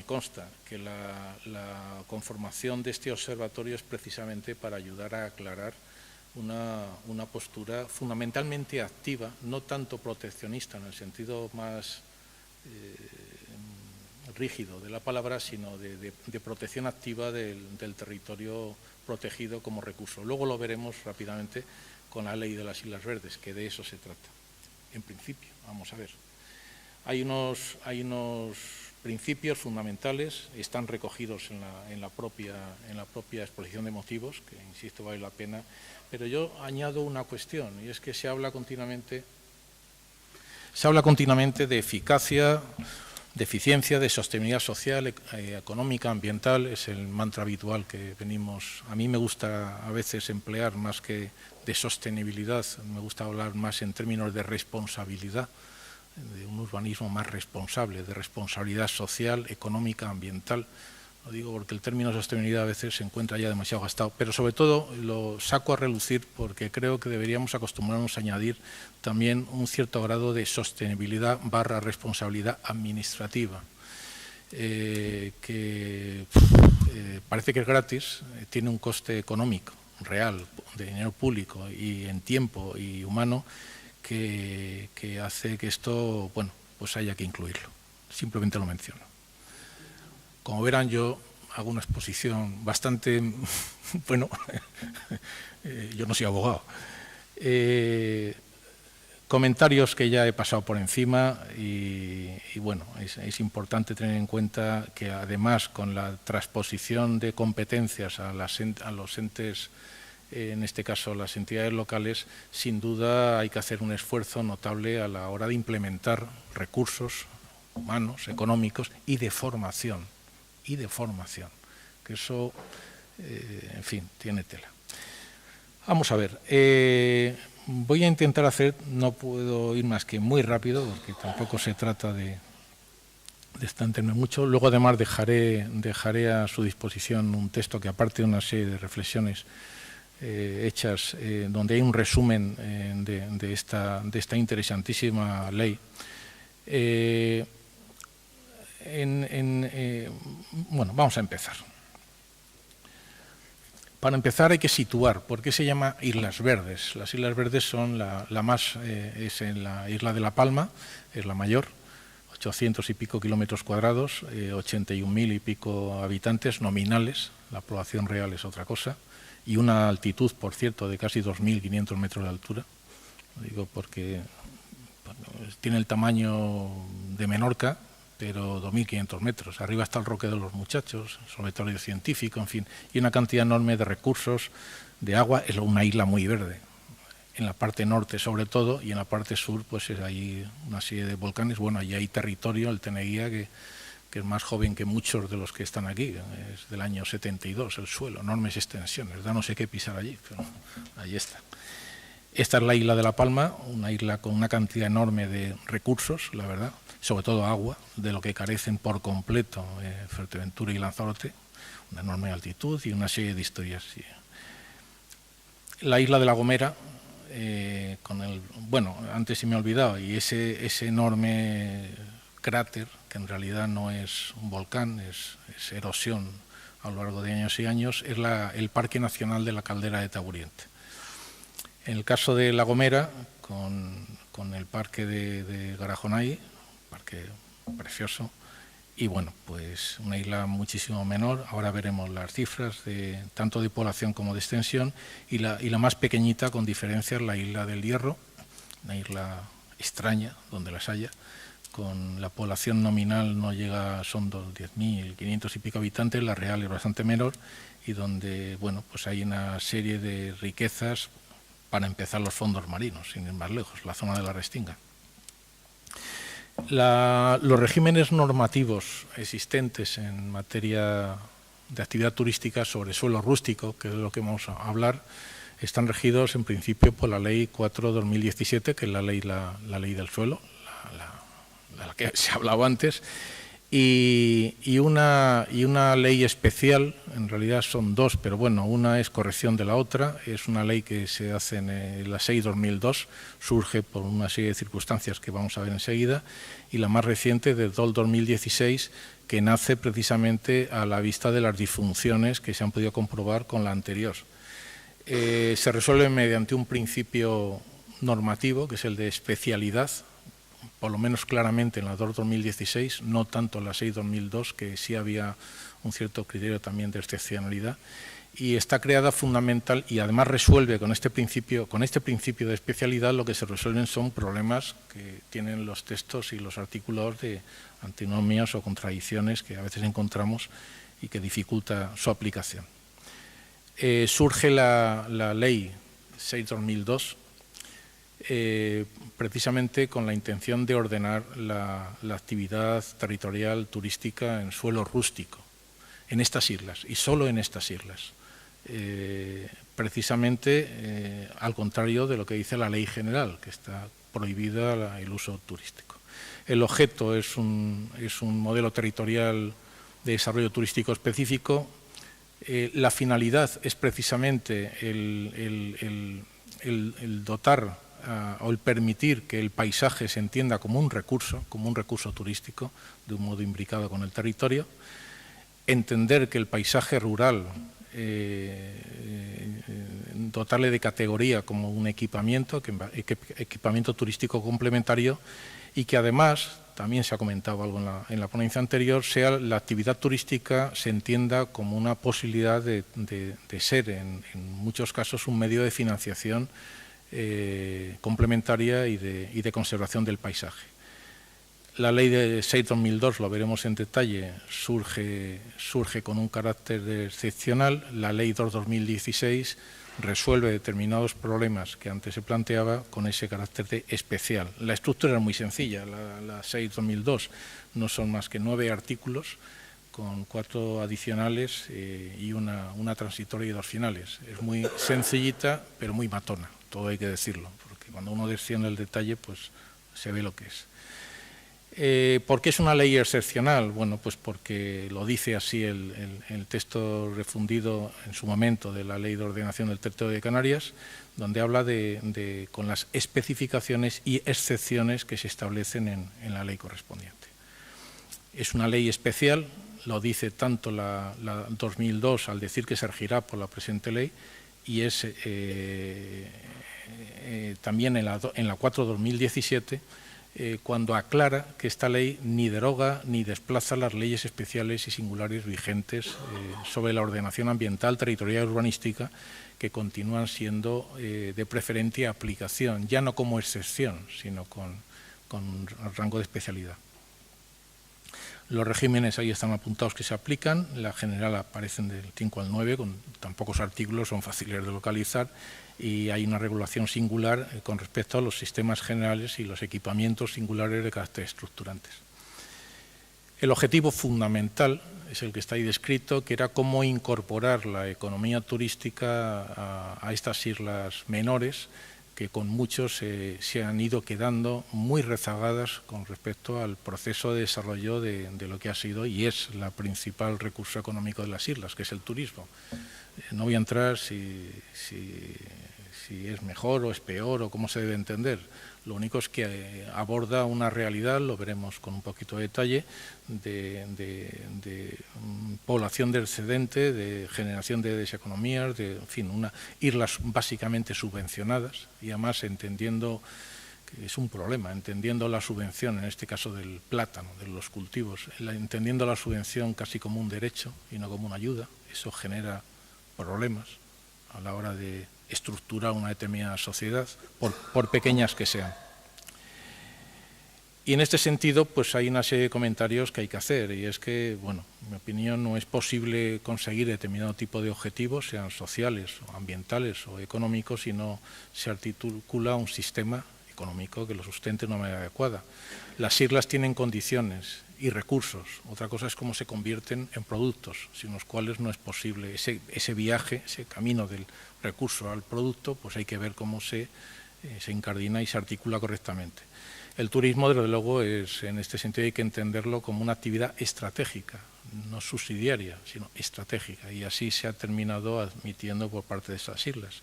consta que la conformación de este observatorio es precisamente para ayudar a aclarar una postura fundamentalmente activa, no tanto proteccionista en el sentido más rígido de la palabra, sino de protección activa del territorio protegido como recurso. Luego lo veremos rápidamente con la ley de las Islas Verdes, que de eso se trata. En principio, vamos a ver. Hay unos principios fundamentales, están recogidos en la propia exposición de motivos, que insisto vale la pena, pero yo añado una cuestión, y es que se habla continuamente de eficacia, de eficiencia, de sostenibilidad social, económica, ambiental, es el mantra habitual que venimos. A mí me gusta a veces emplear más que de sostenibilidad, me gusta hablar más en términos de responsabilidad, de un urbanismo más responsable, de responsabilidad social, económica, ambiental. Lo digo porque el término sostenibilidad a veces se encuentra ya demasiado gastado, pero sobre todo lo saco a relucir porque creo que deberíamos acostumbrarnos a añadir también un cierto grado de sostenibilidad / responsabilidad administrativa, que parece que es gratis, tiene un coste económico real, de dinero público y en tiempo y humano, que hace que esto, bueno, pues haya que incluirlo. Simplemente lo menciono. Como verán, yo hago una exposición bastante, bueno, yo no soy abogado. Comentarios que ya he pasado por encima y bueno, es importante tener en cuenta que además con la transposición de competencias a los entes, en este caso las entidades locales, sin duda hay que hacer un esfuerzo notable a la hora de implementar recursos humanos, económicos y de formación. Que eso, en fin, tiene tela. Vamos a ver, voy a intentar hacer, no puedo ir más que muy rápido, porque tampoco se trata de extenderme mucho. Luego además dejaré a su disposición un texto que, aparte de una serie de reflexiones hechas, donde hay un resumen de esta interesantísima ley. Bueno, vamos a empezar. Para empezar hay que situar por qué se llama Islas Verdes. Las Islas Verdes son es en la isla de La Palma, es la mayor, 800 y pico kilómetros cuadrados, 81.000 y pico habitantes nominales, la población real es otra cosa, y una altitud, por cierto, de casi 2.500 metros de altura. Lo digo porque tiene el tamaño de Menorca, pero 2.500 metros. Arriba está el Roque de los Muchachos, observatorio científico, en fin, y una cantidad enorme de recursos, de agua. Es una isla muy verde, en la parte norte sobre todo, y en la parte sur pues hay una serie de volcanes. Bueno, allí hay territorio, el Teneguía, que que es más joven que muchos de los que están aquí, es del año 72 el suelo, enormes extensiones, da no sé qué pisar allí, pero ahí está. Esta es la isla de La Palma, una isla con una cantidad enorme de recursos, la verdad, sobre todo agua, de lo que carecen por completo Fuerteventura y Lanzarote, una enorme altitud y una serie de historias. La isla de La Gomera, antes se me ha olvidado, y ese enorme cráter, que en realidad no es un volcán, es erosión a lo largo de años y años, es el Parque Nacional de la Caldera de Taburiente. En el caso de La Gomera, con el parque de Garajonay, parque precioso, y bueno, pues una isla muchísimo menor. Ahora veremos las cifras tanto de población como de extensión, y la más pequeñita, con diferencias, la isla del Hierro, una isla extraña, donde las haya, con la población nominal no llega, son 10.500 y pico habitantes, la real es bastante menor, y donde, bueno, pues hay una serie de riquezas. Para empezar, los fondos marinos, sin ir más lejos, la zona de la Restinga. Los regímenes normativos existentes en materia de actividad turística sobre suelo rústico, que es de lo que vamos a hablar, están regidos en principio por la Ley 4/2017, que es la ley del suelo, de la que se hablaba antes, y una ley especial. En realidad son dos, pero bueno, una es corrección de la otra. Es una ley que se hace en la 6/2002, surge por una serie de circunstancias que vamos a ver enseguida, y la más reciente, del 2016, que nace precisamente a la vista de las disfunciones que se han podido comprobar con la anterior. Se resuelve mediante un principio normativo, que es el de especialidad, por lo menos claramente en la 2/2016, no tanto en la 6/2002, que sí había un cierto criterio también de excepcionalidad, y está creada fundamental, y además resuelve con este principio de especialidad. Lo que se resuelven son problemas que tienen los textos y los artículos de antinomias o contradicciones que a veces encontramos y que dificulta su aplicación. Surge la ley 6/2002, precisamente con la intención de ordenar la actividad territorial turística en suelo rústico, en estas islas, y solo en estas islas. Precisamente al contrario de lo que dice la ley general, que está prohibida el uso turístico. El objeto es un modelo territorial de desarrollo turístico específico. La finalidad es precisamente el dotar o el permitir que el paisaje se entienda como un recurso turístico, de un modo imbricado con el territorio. Entender que el paisaje rural, dotarle de categoría como un equipamiento turístico complementario, y que además, también se ha comentado algo en la ponencia anterior, la actividad turística se entienda como una posibilidad de ser, en muchos casos, un medio de financiación complementaria y de conservación del paisaje. La ley de 6/2002, lo veremos en detalle, surge con un carácter excepcional. La ley 2/2016 resuelve determinados problemas que antes se planteaba con ese carácter de especial. La estructura es muy sencilla. La 6/2002 no son más que 9 artículos con 4 adicionales y una transitoria y 2 finales. Es muy sencillita, pero muy matona, todo hay que decirlo, porque cuando uno desciende el detalle, pues se ve lo que es. ¿Por qué es una ley excepcional? Bueno, pues porque lo dice así el texto refundido en su momento de la Ley de Ordenación del Territorio de Canarias, donde habla con las especificaciones y excepciones que se establecen en la ley correspondiente. Es una ley especial, lo dice tanto la 2002 al decir que se regirá por la presente ley, y es también en la 4/2017, cuando aclara que esta ley ni deroga ni desplaza las leyes especiales y singulares vigentes sobre la ordenación ambiental, territorial y urbanística, que continúan siendo de preferente aplicación, ya no como excepción, sino con rango de especialidad. Los regímenes ahí están apuntados que se aplican. La general aparecen del 5 al 9, con tan pocos artículos, son fáciles de localizar, y hay una regulación singular con respecto a los sistemas generales y los equipamientos singulares de carácter estructurantes. El objetivo fundamental es el que está ahí descrito, que era cómo incorporar la economía turística a estas islas menores, que con muchos se han ido quedando muy rezagadas con respecto al proceso de desarrollo de lo que ha sido y es la principal recurso económico de las islas, que es el turismo. No voy a entrar si es mejor o es peor o cómo se debe entender. Lo único es que aborda una realidad, lo veremos con un poquito de detalle, de población excedente, de generación de deseconomías, en fin, islas básicamente subvencionadas y además entendiendo que es un problema, entendiendo la subvención, en este caso del plátano, de los cultivos, entendiendo la subvención casi como un derecho y no como una ayuda, eso genera problemas a la hora de estructurar una determinada sociedad, por pequeñas que sean. Y en este sentido, pues hay una serie de comentarios que hay que hacer, y es que, bueno, en mi opinión, no es posible conseguir determinado tipo de objetivos, sean sociales, o ambientales o económicos, si no se articula un sistema económico que lo sustente de una manera adecuada. Las islas tienen condiciones y recursos, otra cosa es cómo se convierten en productos, sin los cuales no es posible ese viaje, ese camino del recurso al producto, pues hay que ver cómo se incardina y se articula correctamente. El turismo, desde luego, en este sentido hay que entenderlo como una actividad estratégica, no subsidiaria, sino estratégica, y así se ha terminado admitiendo por parte de esas islas.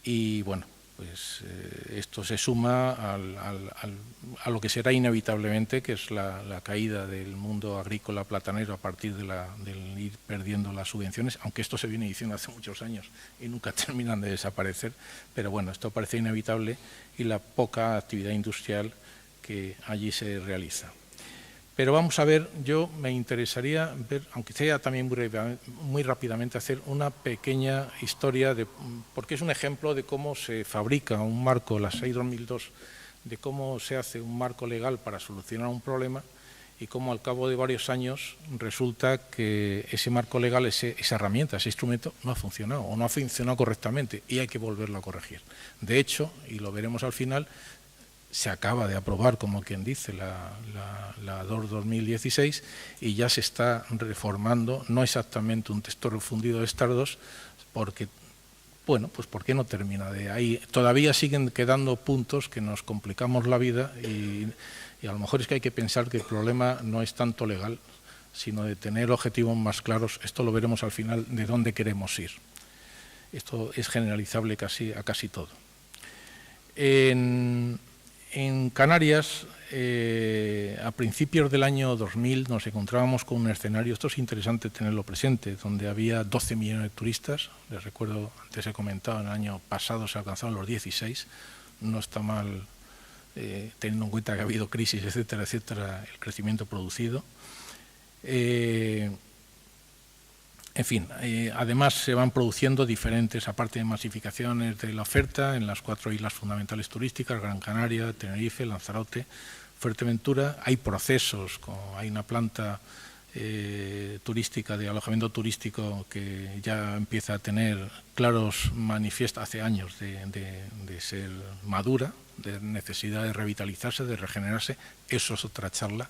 Y bueno, pues esto se suma a lo que será inevitablemente, que es la caída del mundo agrícola platanero a partir del ir perdiendo las subvenciones, aunque esto se viene diciendo hace muchos años y nunca terminan de desaparecer, pero bueno, esto parece inevitable, y la poca actividad industrial que allí se realiza. Pero vamos a ver, yo me interesaría ver, aunque sea también muy rápidamente, hacer una pequeña historia, porque es un ejemplo de cómo se fabrica un marco, la SEI 2002, de cómo se hace un marco legal para solucionar un problema y cómo al cabo de varios años resulta que ese marco legal, esa herramienta, ese instrumento no ha funcionado o no ha funcionado correctamente y hay que volverlo a corregir. De hecho, y lo veremos al final, se acaba de aprobar, como quien dice, la DOR 2016 y ya se está reformando, no exactamente un texto refundido de estas dos, porque, bueno, pues ¿por qué no termina de ahí? Todavía siguen quedando puntos que nos complicamos la vida y a lo mejor es que hay que pensar que el problema no es tanto legal, sino de tener objetivos más claros. Esto lo veremos al final, de dónde queremos ir. Esto es generalizable a casi todo. En Canarias, a principios del año 2000, nos encontrábamos con un escenario, esto es interesante tenerlo presente, donde había 12 millones de turistas. Les recuerdo, antes he comentado, en el año pasado se alcanzaron los 16, no está mal teniendo en cuenta que ha habido crisis, etcétera, etcétera, el crecimiento producido. En fin, además se van produciendo diferentes, aparte de masificaciones de la oferta, en las 4 islas fundamentales turísticas, Gran Canaria, Tenerife, Lanzarote, Fuerteventura. Hay procesos, hay una planta turística, de alojamiento turístico, que ya empieza a tener claros manifiestos hace años de ser madura, de necesidad de revitalizarse, de regenerarse. Eso es otra charla.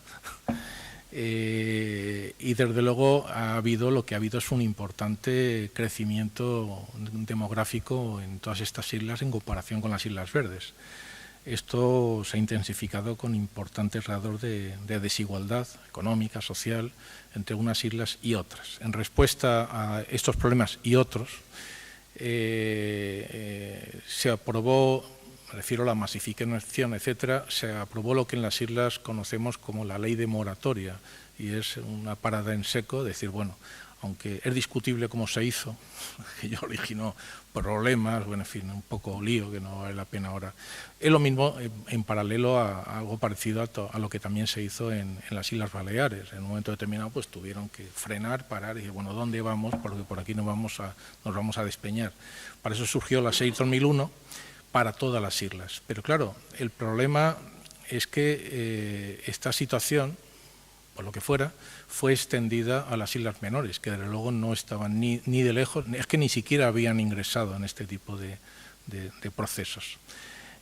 Y desde luego lo que ha habido es un importante crecimiento demográfico en todas estas islas en comparación con las Islas Verdes. Esto se ha intensificado con importantes grados de desigualdad económica, social, entre unas islas y otras. En respuesta a estos problemas y otros, se aprobó, me refiero a la masificación, etcétera, se aprobó lo que en las islas conocemos como la ley de moratoria, y es una parada en seco, decir, bueno, aunque es discutible cómo se hizo, que ya originó problemas, bueno, en fin, un poco lío que no vale la pena ahora. Es lo mismo en paralelo a algo parecido a lo que también se hizo en las Islas Baleares. En un momento determinado pues tuvieron que frenar, parar y decir, bueno, ¿dónde vamos? Porque por aquí nos vamos a despeñar. Para eso surgió la SEI 2001, para todas las islas. Pero claro, el problema es que esta situación, por lo que fuera, fue extendida a las islas menores, que desde luego no estaban ni de lejos, es que ni siquiera habían ingresado en este tipo de procesos.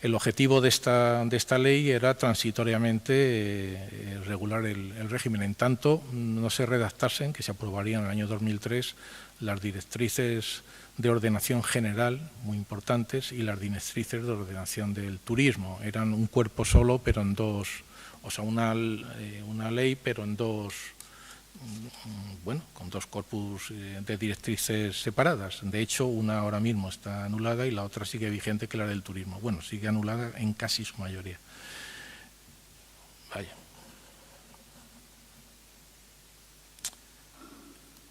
El objetivo de esta ley era transitoriamente regular el régimen. En tanto, no se redactasen, que se aprobarían en el año 2003, las directrices de ordenación general, muy importantes, y las directrices de ordenación del turismo. Eran un cuerpo solo, pero en dos, o sea, una ley, pero en dos, bueno, con dos corpus de directrices separadas. De hecho, una ahora mismo está anulada y la otra sigue vigente, que es la del turismo. Bueno, sigue anulada en casi su mayoría. Vaya.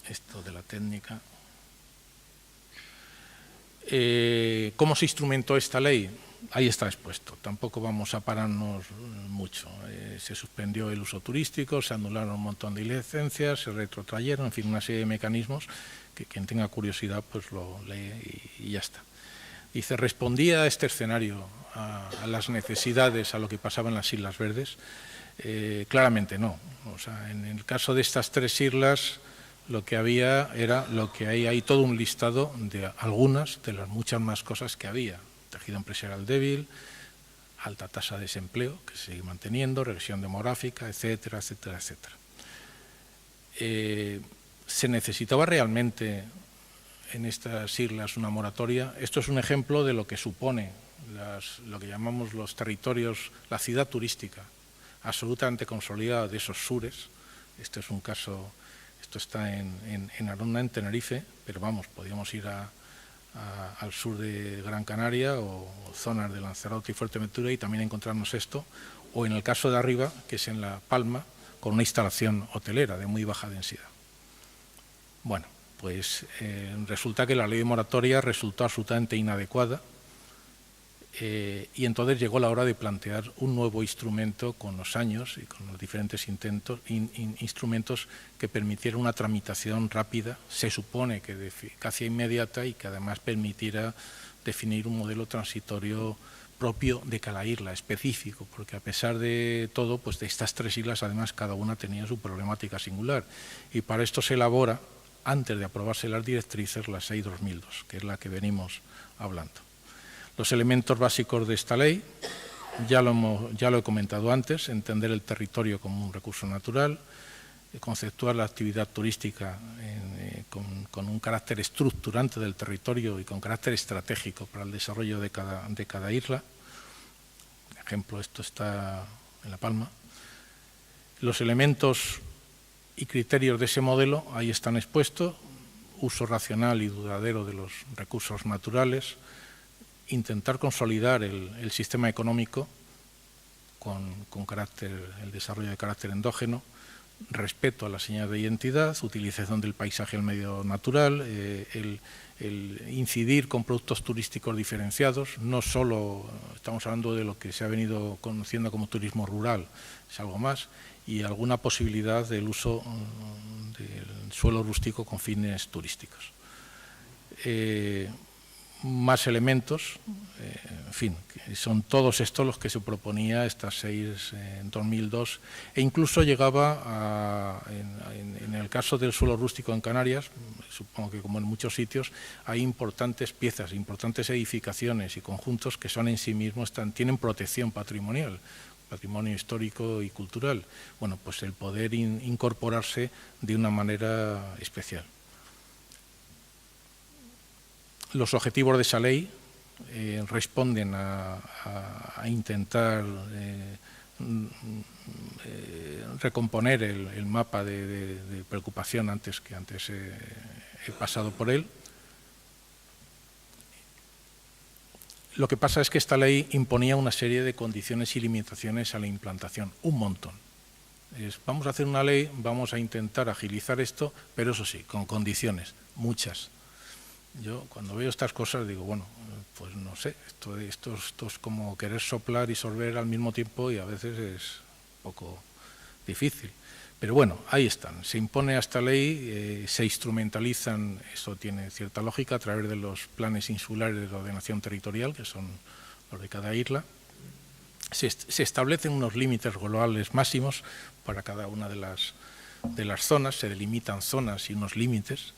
Esto de la técnica. ¿Cómo se instrumentó esta ley? Ahí está expuesto, tampoco vamos a pararnos mucho. Se suspendió el uso turístico, se anularon un montón de licencias, se retrotrayeron, en fin, una serie de mecanismos que quien tenga curiosidad pues lo lee y ya está. Dice, respondía a este escenario, a las necesidades, a lo que pasaba en las Islas Verdes. Claramente no. O sea, en el caso de estas tres islas, lo que había era lo que hay todo un listado de algunas de las muchas más cosas que había. Tejido empresarial débil, alta tasa de desempleo, que se sigue manteniendo, regresión demográfica, etcétera, etcétera, etcétera. Se necesitaba realmente en estas islas una moratoria. Esto es un ejemplo de lo que supone lo que llamamos los territorios, la ciudad turística, absolutamente consolidada de esos sures. Esto es un caso, esto está en Arona, en Tenerife, pero vamos, podríamos ir al sur de Gran Canaria o zonas de Lanzarote y Fuerteventura y también encontrarnos esto, o en el caso de arriba, que es en La Palma, con una instalación hotelera de muy baja densidad. Bueno, pues resulta que la ley de moratoria resultó absolutamente inadecuada y entonces llegó la hora de plantear un nuevo instrumento con los años y con los diferentes instrumentos que permitieran una tramitación rápida, se supone que casi inmediata y que además permitiera definir un modelo transitorio propio de cada isla, específico, porque a pesar de todo, pues de estas tres islas además cada una tenía su problemática singular y para esto se elabora, antes de aprobarse las directrices, la 6/2002, que es la que venimos hablando. Los elementos básicos de esta ley, ya lo he comentado antes, entender el territorio como un recurso natural, conceptuar la actividad turística con un carácter estructurante del territorio y con carácter estratégico para el desarrollo de cada isla. Por ejemplo, esto está en La Palma. Los elementos y criterios de ese modelo ahí están expuestos: uso racional y duradero de los recursos naturales, intentar consolidar el sistema económico con el desarrollo de carácter endógeno, respeto a las señas de identidad, utilización del paisaje y el medio natural, el incidir con productos turísticos diferenciados. No solo estamos hablando de lo que se ha venido conociendo como turismo rural, es algo más, y alguna posibilidad del uso del suelo rústico con fines turísticos. Más elementos, en fin, son todos estos los que se proponía estas 6 en 2002 e incluso llegaba en el caso del suelo rústico en Canarias, supongo que como en muchos sitios, hay importantes piezas, importantes edificaciones y conjuntos que son en sí mismos, tienen protección patrimonial, patrimonio histórico y cultural. Bueno, pues el poder incorporarse de una manera especial. Los objetivos de esa ley responden a intentar recomponer el mapa de preocupación antes he pasado por él. Lo que pasa es que esta ley imponía una serie de condiciones y limitaciones a la implantación, un montón. Vamos a hacer una ley, vamos a intentar agilizar esto, pero eso sí, con condiciones, muchas. Yo cuando veo estas cosas digo, bueno, pues no sé, esto es como querer soplar y sorber al mismo tiempo y a veces es un poco difícil. Pero bueno, ahí están, se impone a esta ley, se instrumentalizan, eso tiene cierta lógica, a través de los planes insulares de ordenación territorial, que son los de cada isla. Se establecen unos límites globales máximos para cada una de las zonas, se delimitan zonas y unos límites.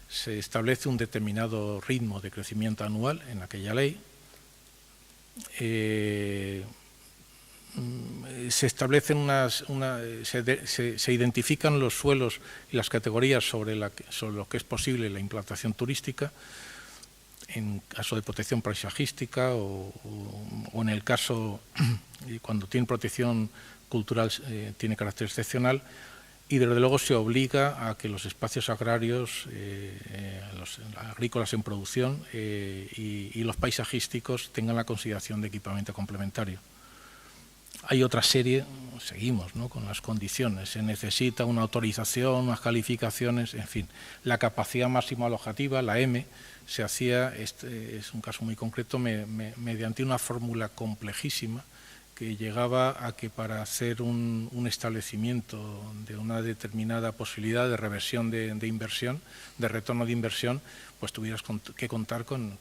Se establece un determinado ritmo de crecimiento anual en aquella ley. se establecen se identifican los suelos y las categorías sobre lo que es posible la implantación turística, en caso de protección paisajística o en el caso cuando tiene protección cultural tiene carácter excepcional, y desde luego se obliga a que los espacios agrarios, los agrícolas en producción y los paisajísticos tengan la consideración de equipamiento complementario. Hay otra serie, seguimos, ¿no?, con las condiciones, se necesita una autorización, unas calificaciones, en fin. La capacidad máxima alojativa, la M, se hacía, este es un caso muy concreto, mediante una fórmula complejísima que llegaba a que para hacer un establecimiento de una determinada posibilidad de reversión de inversión, de retorno de inversión, pues tuvieras que contar con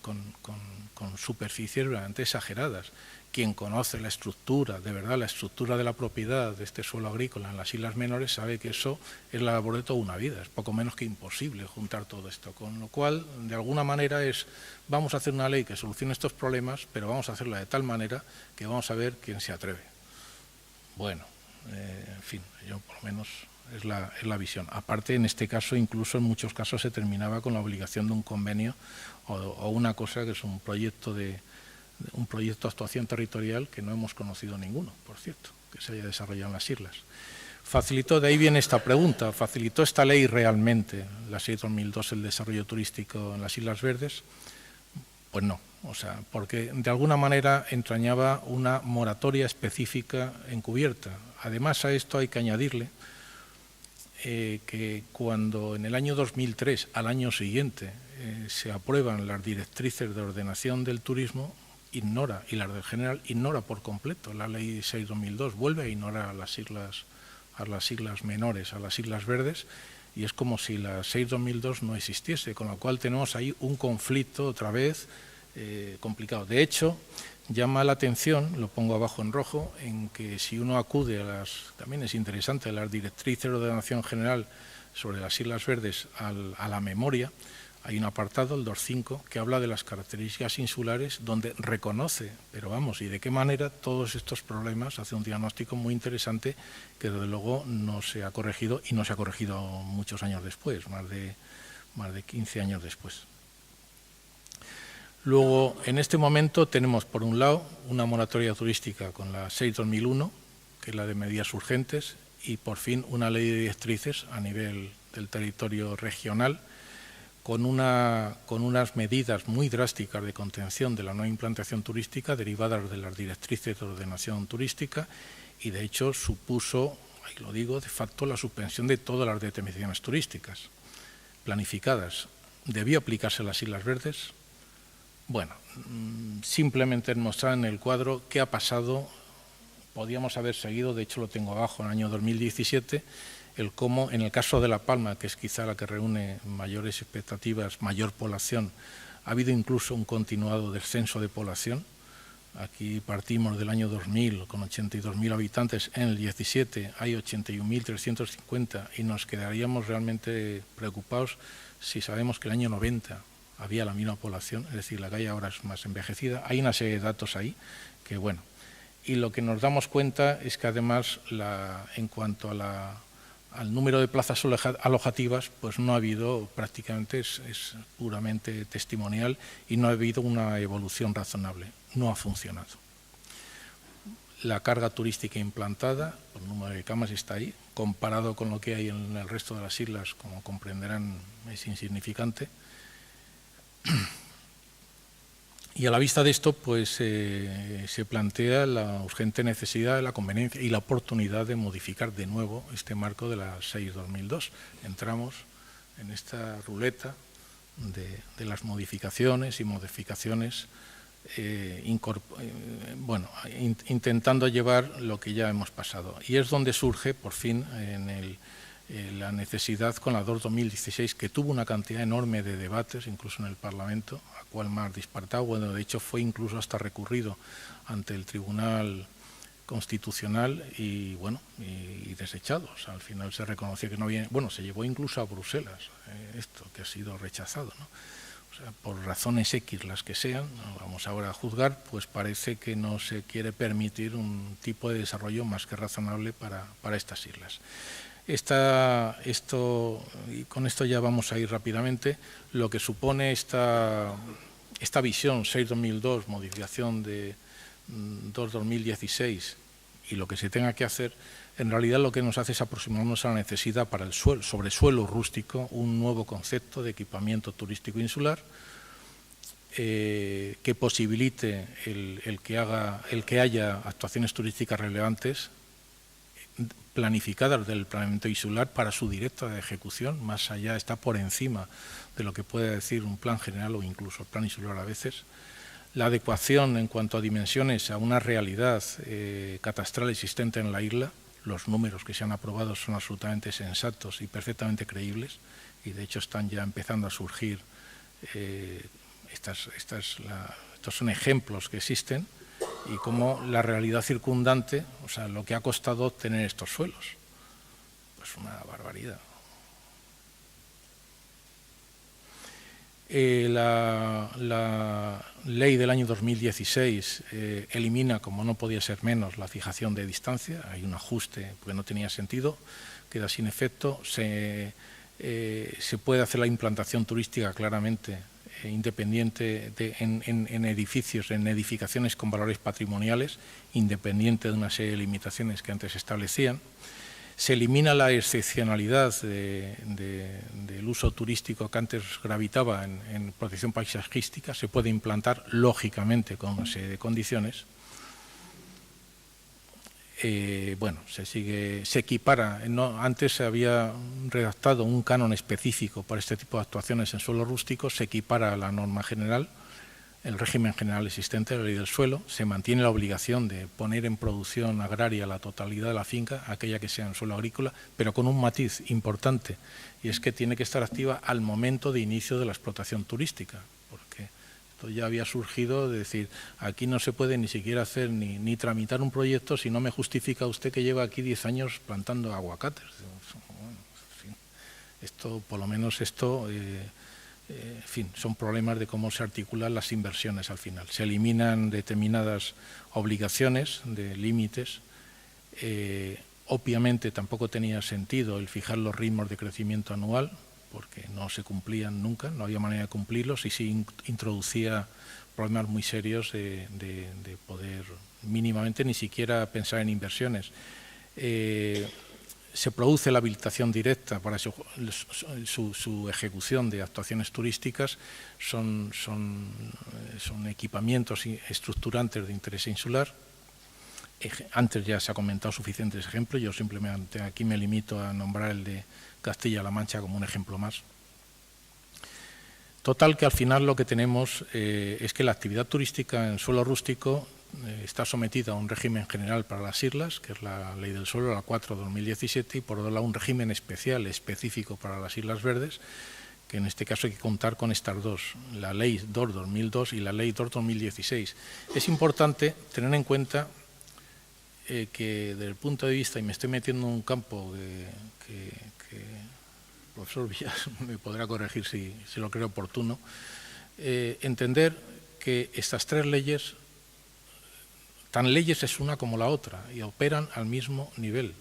superficies realmente exageradas. Quien conoce la estructura, de verdad, la estructura de la propiedad de este suelo agrícola en las Islas Menores sabe que eso es la labor de toda una vida, es poco menos que imposible juntar todo esto, con lo cual, de alguna manera vamos a hacer una ley que solucione estos problemas, pero vamos a hacerla de tal manera que vamos a ver quién se atreve. Bueno, en fin, yo por lo menos es la visión. Aparte, en este caso, incluso en muchos casos se terminaba con la obligación de un convenio o una cosa que es un proyecto de actuación territorial que no hemos conocido ninguno, por cierto, que se haya desarrollado en las islas. ¿Facilitó, de ahí viene esta pregunta, facilitó esta ley realmente, la 6/2002, el desarrollo turístico en las Islas Verdes? Pues no, porque de alguna manera entrañaba una moratoria específica encubierta. Además, a esto hay que añadirle que cuando en el año 2003, al año siguiente, se aprueban las directrices de ordenación del turismo, ignora, y las del general ignora por completo la ley 6/2002, vuelve a ignorar a las islas menores, a las Islas Verdes, y es como si la 6/2002 no existiese, con lo cual tenemos ahí un conflicto otra vez complicado. De hecho, llama la atención, lo pongo abajo en rojo, en que si uno acude también es interesante, a las directrices de ordenación general sobre las Islas Verdes, a la memoria, hay un apartado, el 2.5, que habla de las características insulares, donde reconoce, pero vamos, y de qué manera, todos estos problemas, hace un diagnóstico muy interesante que desde luego no se ha corregido, y no se ha corregido muchos años después, más de 15 años después. Luego, en este momento tenemos, por un lado, una moratoria turística con la 6/2001, que es la de medidas urgentes, y por fin una ley de directrices a nivel del territorio regional, con unas medidas muy drásticas de contención de la no implantación turística derivadas de las directrices de ordenación turística, y de hecho supuso, ahí lo digo, de facto la suspensión de todas las determinaciones turísticas planificadas. ¿Debió aplicarse a las Islas Verdes? Bueno, simplemente mostrar en el cuadro qué ha pasado. Podíamos haber seguido, de hecho lo tengo abajo, en el año 2017, el cómo, en el caso de La Palma, que es quizá la que reúne mayores expectativas, mayor población, ha habido incluso un continuado descenso de población. Aquí partimos del año 2000 con 82.000 habitantes, en el 17 hay 81.350 y nos quedaríamos realmente preocupados si sabemos que en el año 90 había la misma población, es decir, la calle ahora es más envejecida. Hay una serie de datos ahí que, bueno, y lo que nos damos cuenta es que además, en cuanto al número de plazas alojativas, pues no ha habido, prácticamente es puramente testimonial, y no ha habido una evolución razonable, no ha funcionado. La carga turística implantada, el número de camas está ahí, comparado con lo que hay en el resto de las islas, como comprenderán, es insignificante. Y a la vista de esto, pues se plantea la urgente necesidad, la conveniencia y la oportunidad de modificar de nuevo este marco de la 6/2002. Entramos en esta ruleta de las modificaciones y modificaciones, intentando llevar lo que ya hemos pasado. Y es donde surge, por fin, la necesidad con la 2/2016, que tuvo una cantidad enorme de debates, incluso en el Parlamento, a cual más disparatado. Bueno, de hecho fue incluso hasta recurrido ante el Tribunal Constitucional y desechado. O sea, al final se reconoció que no había, se llevó incluso a Bruselas esto, que ha sido rechazado, ¿no? O sea, por razones X, las que sean, no vamos ahora a juzgar, pues parece que no se quiere permitir un tipo de desarrollo más que razonable para estas islas. Y con esto ya vamos a ir rápidamente, lo que supone esta visión 6-2002, modificación de 2-2016, y lo que se tenga que hacer, en realidad lo que nos hace es aproximarnos a la necesidad para el suelo, sobre suelo rústico, un nuevo concepto de equipamiento turístico insular que posibilite el que haya actuaciones turísticas relevantes planificadas del planeamiento insular para su directa ejecución, más allá, está por encima de lo que puede decir un plan general o incluso el plan insular a veces. La adecuación en cuanto a dimensiones a una realidad catastral existente en la isla. Los números que se han aprobado son absolutamente sensatos y perfectamente creíbles, y de hecho están ya empezando a surgir, estos son ejemplos que existen, y cómo la realidad circundante, o sea, lo que ha costado obtener estos suelos, pues una barbaridad. La ley del año 2016 elimina, como no podía ser menos, la fijación de distancia. Hay un ajuste porque no tenía sentido, queda sin efecto. Se puede hacer la implantación turística claramente independiente en edificios, en edificaciones con valores patrimoniales, independiente de una serie de limitaciones que antes se establecían. Se elimina la excepcionalidad del uso turístico que antes gravitaba en protección paisajística, se puede implantar lógicamente con una serie de condiciones. Se equipara. Antes se había redactado un canon específico para este tipo de actuaciones en suelo rústico, se equipara a la norma general, el régimen general existente, la ley del suelo. Se mantiene la obligación de poner en producción agraria la totalidad de la finca, aquella que sea en suelo agrícola, pero con un matiz importante, y es que tiene que estar activa al momento de inicio de la explotación turística, porque esto ya había surgido de decir, aquí no se puede ni siquiera hacer ni tramitar un proyecto si no me justifica usted que lleva aquí 10 años plantando aguacates. Bueno, en fin, esto, por lo menos esto... en fin, son problemas de cómo se articulan las inversiones al final. Se eliminan determinadas obligaciones de límites. Obviamente tampoco tenía sentido el fijar los ritmos de crecimiento anual, porque no se cumplían nunca, no había manera de cumplirlos, y sí introducía problemas muy serios de poder mínimamente ni siquiera pensar en inversiones. Se produce la habilitación directa para su ejecución de actuaciones turísticas, son equipamientos estructurantes de interés insular. Antes ya se ha comentado suficientes ejemplos, yo simplemente aquí me limito a nombrar el de Castilla-La Mancha como un ejemplo más. Total, que al final lo que tenemos es que la actividad turística en suelo rústico está sometida a un régimen general para las islas, que es la Ley del Suelo, la 4/2017, y por otro lado un régimen especial, específico para las Islas Verdes, que en este caso hay que contar con estas dos, la Ley 2/2002 y la Ley 2/2016. Es importante tener en cuenta que desde el punto de vista, y me estoy metiendo en un campo que el profesor Villas me podrá corregir si lo creo oportuno, entender que estas tres leyes, tan leyes es una como la otra, y operan al mismo nivel.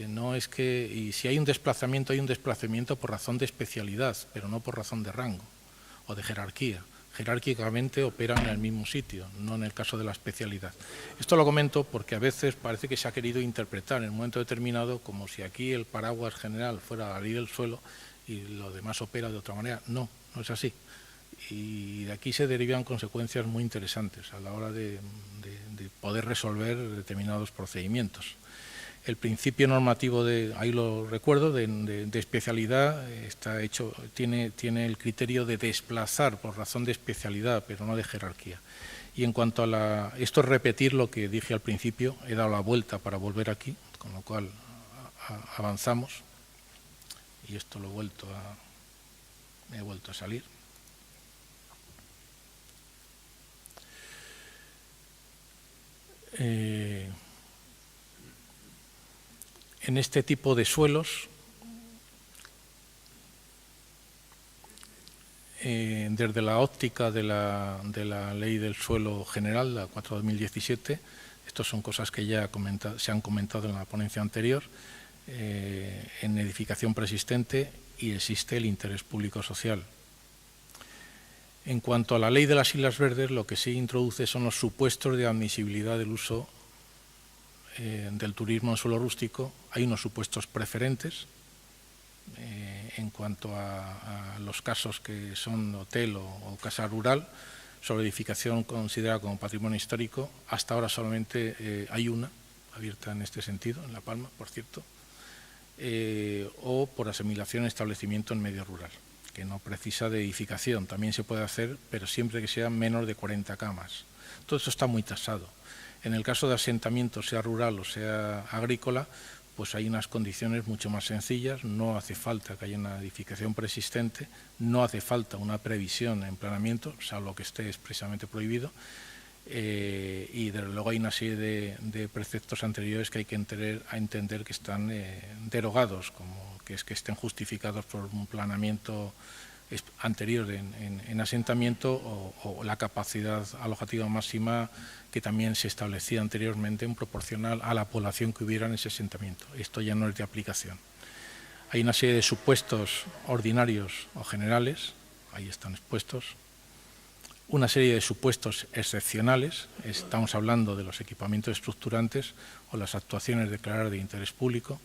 No es que, y si hay un desplazamiento por razón de especialidad, pero no por razón de rango o de jerarquía. Jerárquicamente operan en el mismo sitio, no en el caso de la especialidad. Esto lo comento porque a veces parece que se ha querido interpretar en un momento determinado como si aquí el paraguas general fuera la ley del suelo y lo demás opera de otra manera. No, no es así. Y de aquí se derivan consecuencias muy interesantes a la hora de poder resolver determinados procedimientos. El principio normativo ahí lo recuerdo, de especialidad está hecho, tiene el criterio de desplazar por razón de especialidad, pero no de jerarquía. Y en cuanto a esto es repetir lo que dije al principio, he dado la vuelta para volver aquí, con lo cual avanzamos. Y esto me he vuelto a salir. En este tipo de suelos desde la óptica de la Ley del Suelo General, la 4/2017, estas son cosas que ya se han comentado en la ponencia anterior, en edificación preexistente y existe el interés público social. En cuanto a la Ley de las Islas Verdes, lo que sí introduce son los supuestos de admisibilidad del uso del turismo en suelo rústico. Hay unos supuestos preferentes en cuanto a los casos que son hotel o casa rural, sobre edificación considerada como patrimonio histórico. Hasta ahora solamente hay una abierta en este sentido, en La Palma, por cierto, o por asimilación y establecimiento en medio rural, que no precisa de edificación. También se puede hacer, pero siempre que sea menos de 40 camas. Todo esto está muy tasado. En el caso de asentamiento, sea rural o sea agrícola, pues hay unas condiciones mucho más sencillas. No hace falta que haya una edificación preexistente, no hace falta una previsión en planeamiento, salvo que esté expresamente prohibido, y desde luego hay una serie de preceptos anteriores que hay que entender que están derogados, como que estén justificados por un planeamiento anterior en asentamiento o la capacidad alojativa máxima que también se establecía anteriormente en proporcional a la población que hubiera en ese asentamiento. Esto ya no es de aplicación. Hay una serie de supuestos ordinarios o generales, ahí están expuestos, una serie de supuestos excepcionales, estamos hablando de los equipamientos estructurantes o las actuaciones declaradas de interés público,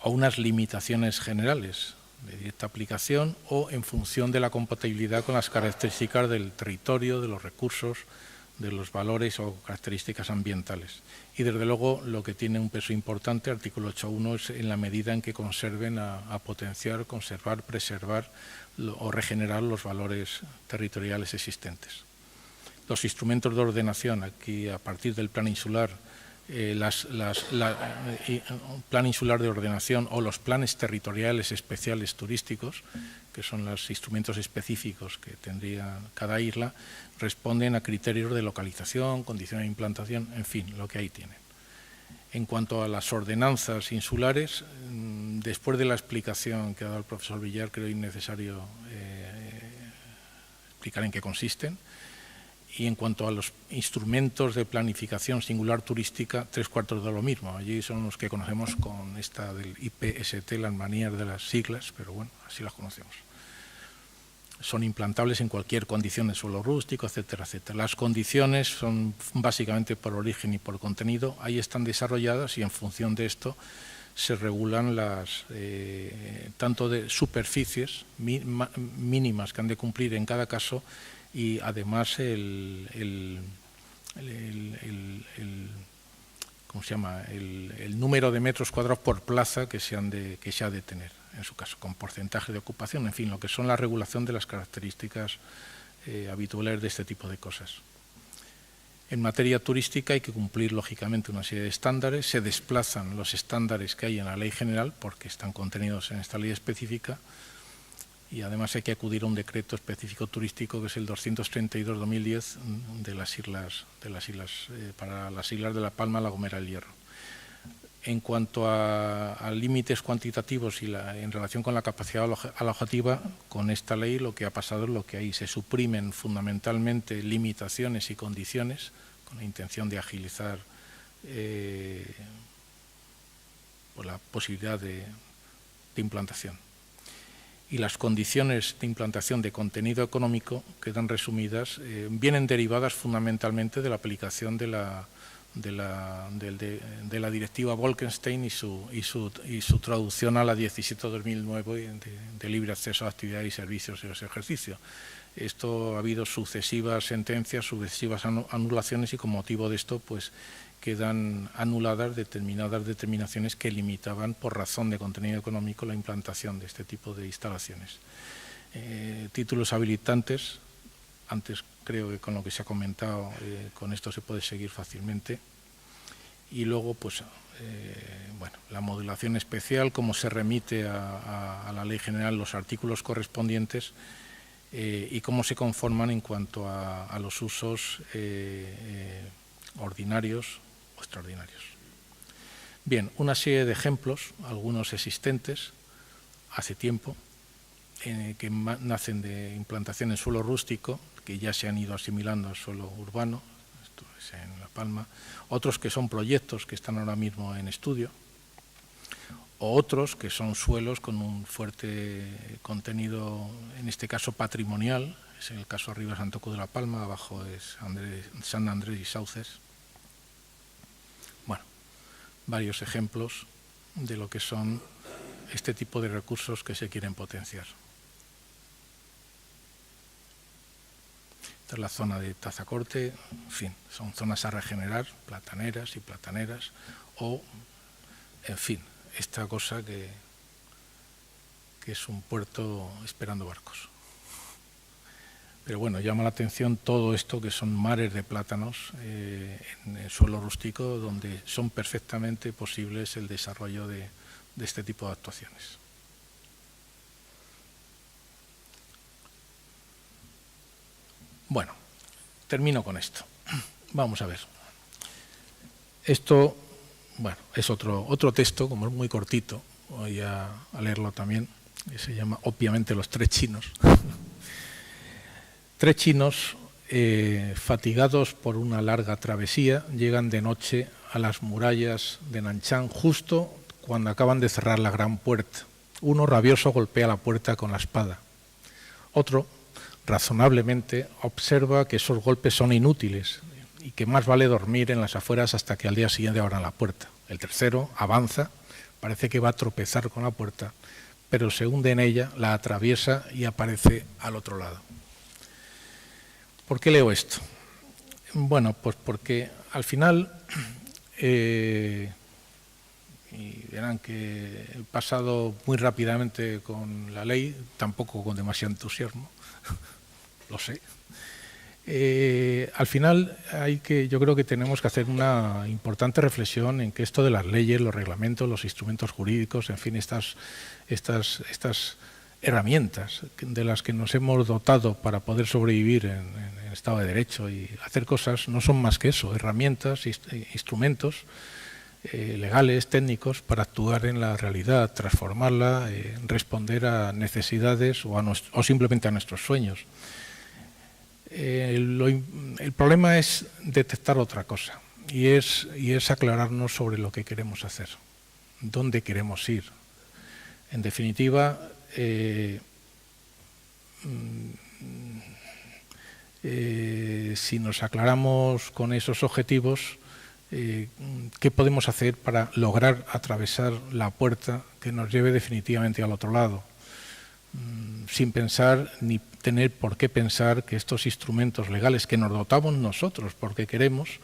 o unas limitaciones generales de directa aplicación o en función de la compatibilidad con las características del territorio, de los recursos, de los valores o características ambientales. Y desde luego lo que tiene un peso importante, artículo 8.1, es en la medida en que conserven a potenciar, conservar, preservar o regenerar los valores territoriales existentes. Los instrumentos de ordenación, aquí a partir del plan insular, plan insular de ordenación o los planes territoriales especiales turísticos, que son los instrumentos específicos que tendría cada isla, responden a criterios de localización, condiciones de implantación, en fin, lo que ahí tienen. En cuanto a las ordenanzas insulares, después de la explicación que ha dado el profesor Villar, creo innecesario explicar en qué consisten. Y en cuanto a los instrumentos de planificación singular turística, 3/4 de lo mismo. Allí son los que conocemos con esta del IPST, las manías de las siglas, pero bueno, así las conocemos. Son implantables en cualquier condición de suelo rústico, etcétera, etcétera. Las condiciones son básicamente por origen y por contenido. Ahí están desarrolladas y en función de esto se regulan las tanto de superficies mínimas que han de cumplir en cada caso, y además ¿cómo se llama? El número de metros cuadrados por plaza que se ha de tener, en su caso, con porcentaje de ocupación, en fin, lo que son la regulación de las características habituales de este tipo de cosas. En materia turística hay que cumplir, lógicamente, una serie de estándares. Se desplazan los estándares que hay en la ley general porque están contenidos en esta ley específica. Y además hay que acudir a un decreto específico turístico que es el 232/2010 de las islas para las islas de La Palma, La Gomera y El Hierro. En cuanto a límites cuantitativos y en relación con la capacidad alojativa, con esta ley lo que ha pasado es lo que ahí se suprimen fundamentalmente limitaciones y condiciones con la intención de agilizar la posibilidad de implantación. Y las condiciones de implantación de contenido económico quedan resumidas, vienen derivadas fundamentalmente de la aplicación de la directiva Bolkestein y su traducción a la 17/2009 de libre acceso a actividades y servicios de ese ejercicio. Esto ha habido sucesivas sentencias, sucesivas anulaciones, y con motivo de esto pues quedan anuladas determinadas determinaciones que limitaban por razón de contenido económico la implantación de este tipo de instalaciones. Títulos habilitantes, antes creo que con lo que se ha comentado, con esto se puede seguir fácilmente. Y luego, pues, bueno, la modulación especial, cómo se remite a la ley general los artículos correspondientes y cómo se conforman en cuanto a los usos ordinarios o extraordinarios. Bien, una serie de ejemplos, algunos existentes hace tiempo, que nacen de implantación en suelo rústico, que ya se han ido asimilando al suelo urbano, esto es en La Palma, otros que son proyectos que están ahora mismo en estudio, o otros que son suelos con un fuerte contenido, en este caso patrimonial, es en el caso arriba Santoco de La Palma, abajo es San Andrés y Sauces. Bueno, varios ejemplos de lo que son este tipo de recursos que se quieren potenciar. Esta es la zona de Tazacorte, en fin, son zonas a regenerar, plataneras y plataneras, o, en fin, esta cosa que es un puerto esperando barcos. Pero bueno, llama la atención todo esto que son mares de plátanos en el suelo rústico, donde son perfectamente posibles el desarrollo de este tipo de actuaciones. Bueno, termino con esto. Vamos a ver. Esto, bueno, es otro texto, como es muy cortito, voy a leerlo también, que se llama obviamente Los Tres Chinos. Tres chinos, fatigados por una larga travesía, llegan de noche a las murallas de Nanchang justo cuando acaban de cerrar la gran puerta. Uno rabioso golpea la puerta con la espada. Otro, razonablemente, observa que esos golpes son inútiles y que más vale dormir en las afueras hasta que al día siguiente abran la puerta. El tercero avanza, parece que va a tropezar con la puerta, pero se hunde en ella, la atraviesa y aparece al otro lado. ¿Por qué leo esto? Bueno, pues porque al final, y verán que he pasado muy rápidamente con la ley, tampoco con demasiado entusiasmo, lo sé. Al final yo creo que tenemos que hacer una importante reflexión en que esto de las leyes, los reglamentos, los instrumentos jurídicos, en fin, estas herramientas de las que nos hemos dotado para poder sobrevivir en el Estado de Derecho y hacer cosas, no son más que eso, herramientas, instrumentos legales, técnicos, para actuar en la realidad, transformarla, responder a necesidades o simplemente a nuestros sueños. El problema es detectar otra cosa y es aclararnos sobre lo que queremos hacer, dónde queremos ir. En definitiva, si nos aclaramos con esos objetivos, ¿qué podemos hacer para lograr atravesar la puerta que nos lleve definitivamente al otro lado? Sin pensar ni tener por qué pensar que estos instrumentos legales que nos dotamos nosotros porque queremos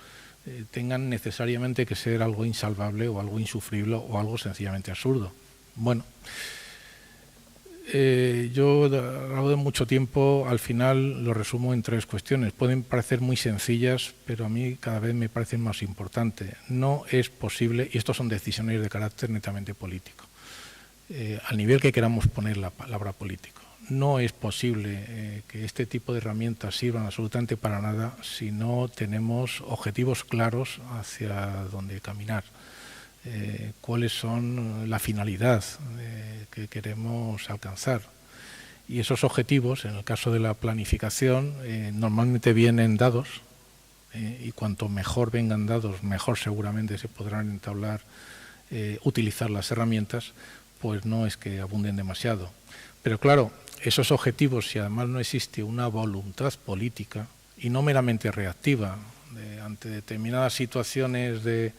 tengan necesariamente que ser algo insalvable o algo insufrible o algo sencillamente absurdo. Bueno, yo a lo largo de mucho tiempo al final lo resumo en tres cuestiones. Pueden parecer muy sencillas, pero a mí cada vez me parecen más importantes. No es posible, y estos son decisiones de carácter netamente político, al nivel que queramos poner la palabra político. No es posible que este tipo de herramientas sirvan absolutamente para nada si no tenemos objetivos claros hacia dónde caminar. Cuáles son la finalidad que queremos alcanzar. Y esos objetivos, en el caso de la planificación, normalmente vienen dados, y cuanto mejor vengan dados, mejor seguramente se podrán entablar, utilizar las herramientas, pues no es que abunden demasiado. Pero claro, esos objetivos, si además no existe una voluntad política, y no meramente reactiva, ante determinadas situaciones de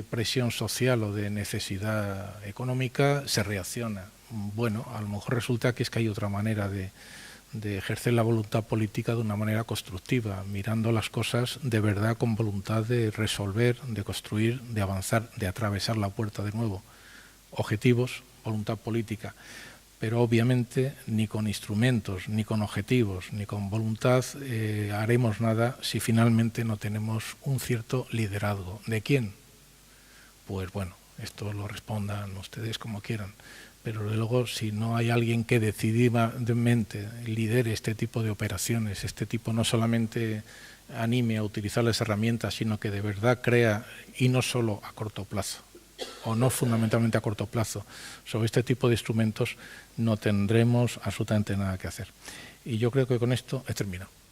presión social o de necesidad económica, se reacciona. Bueno, a lo mejor resulta que es que hay otra manera de ejercer la voluntad política de una manera constructiva, mirando las cosas de verdad con voluntad de resolver, de construir, de avanzar, de atravesar la puerta de nuevo. Objetivos, voluntad política. Pero obviamente ni con instrumentos, ni con objetivos, ni con voluntad haremos nada si finalmente no tenemos un cierto liderazgo. ¿De quién? Pues bueno, esto lo respondan ustedes como quieran, pero luego si no hay alguien que decididamente lidere este tipo de operaciones, este tipo no solamente anime a utilizar las herramientas, sino que de verdad crea, y no solo a corto plazo, o no fundamentalmente a corto plazo, sobre este tipo de instrumentos, no tendremos absolutamente nada que hacer. Y yo creo que con esto he terminado.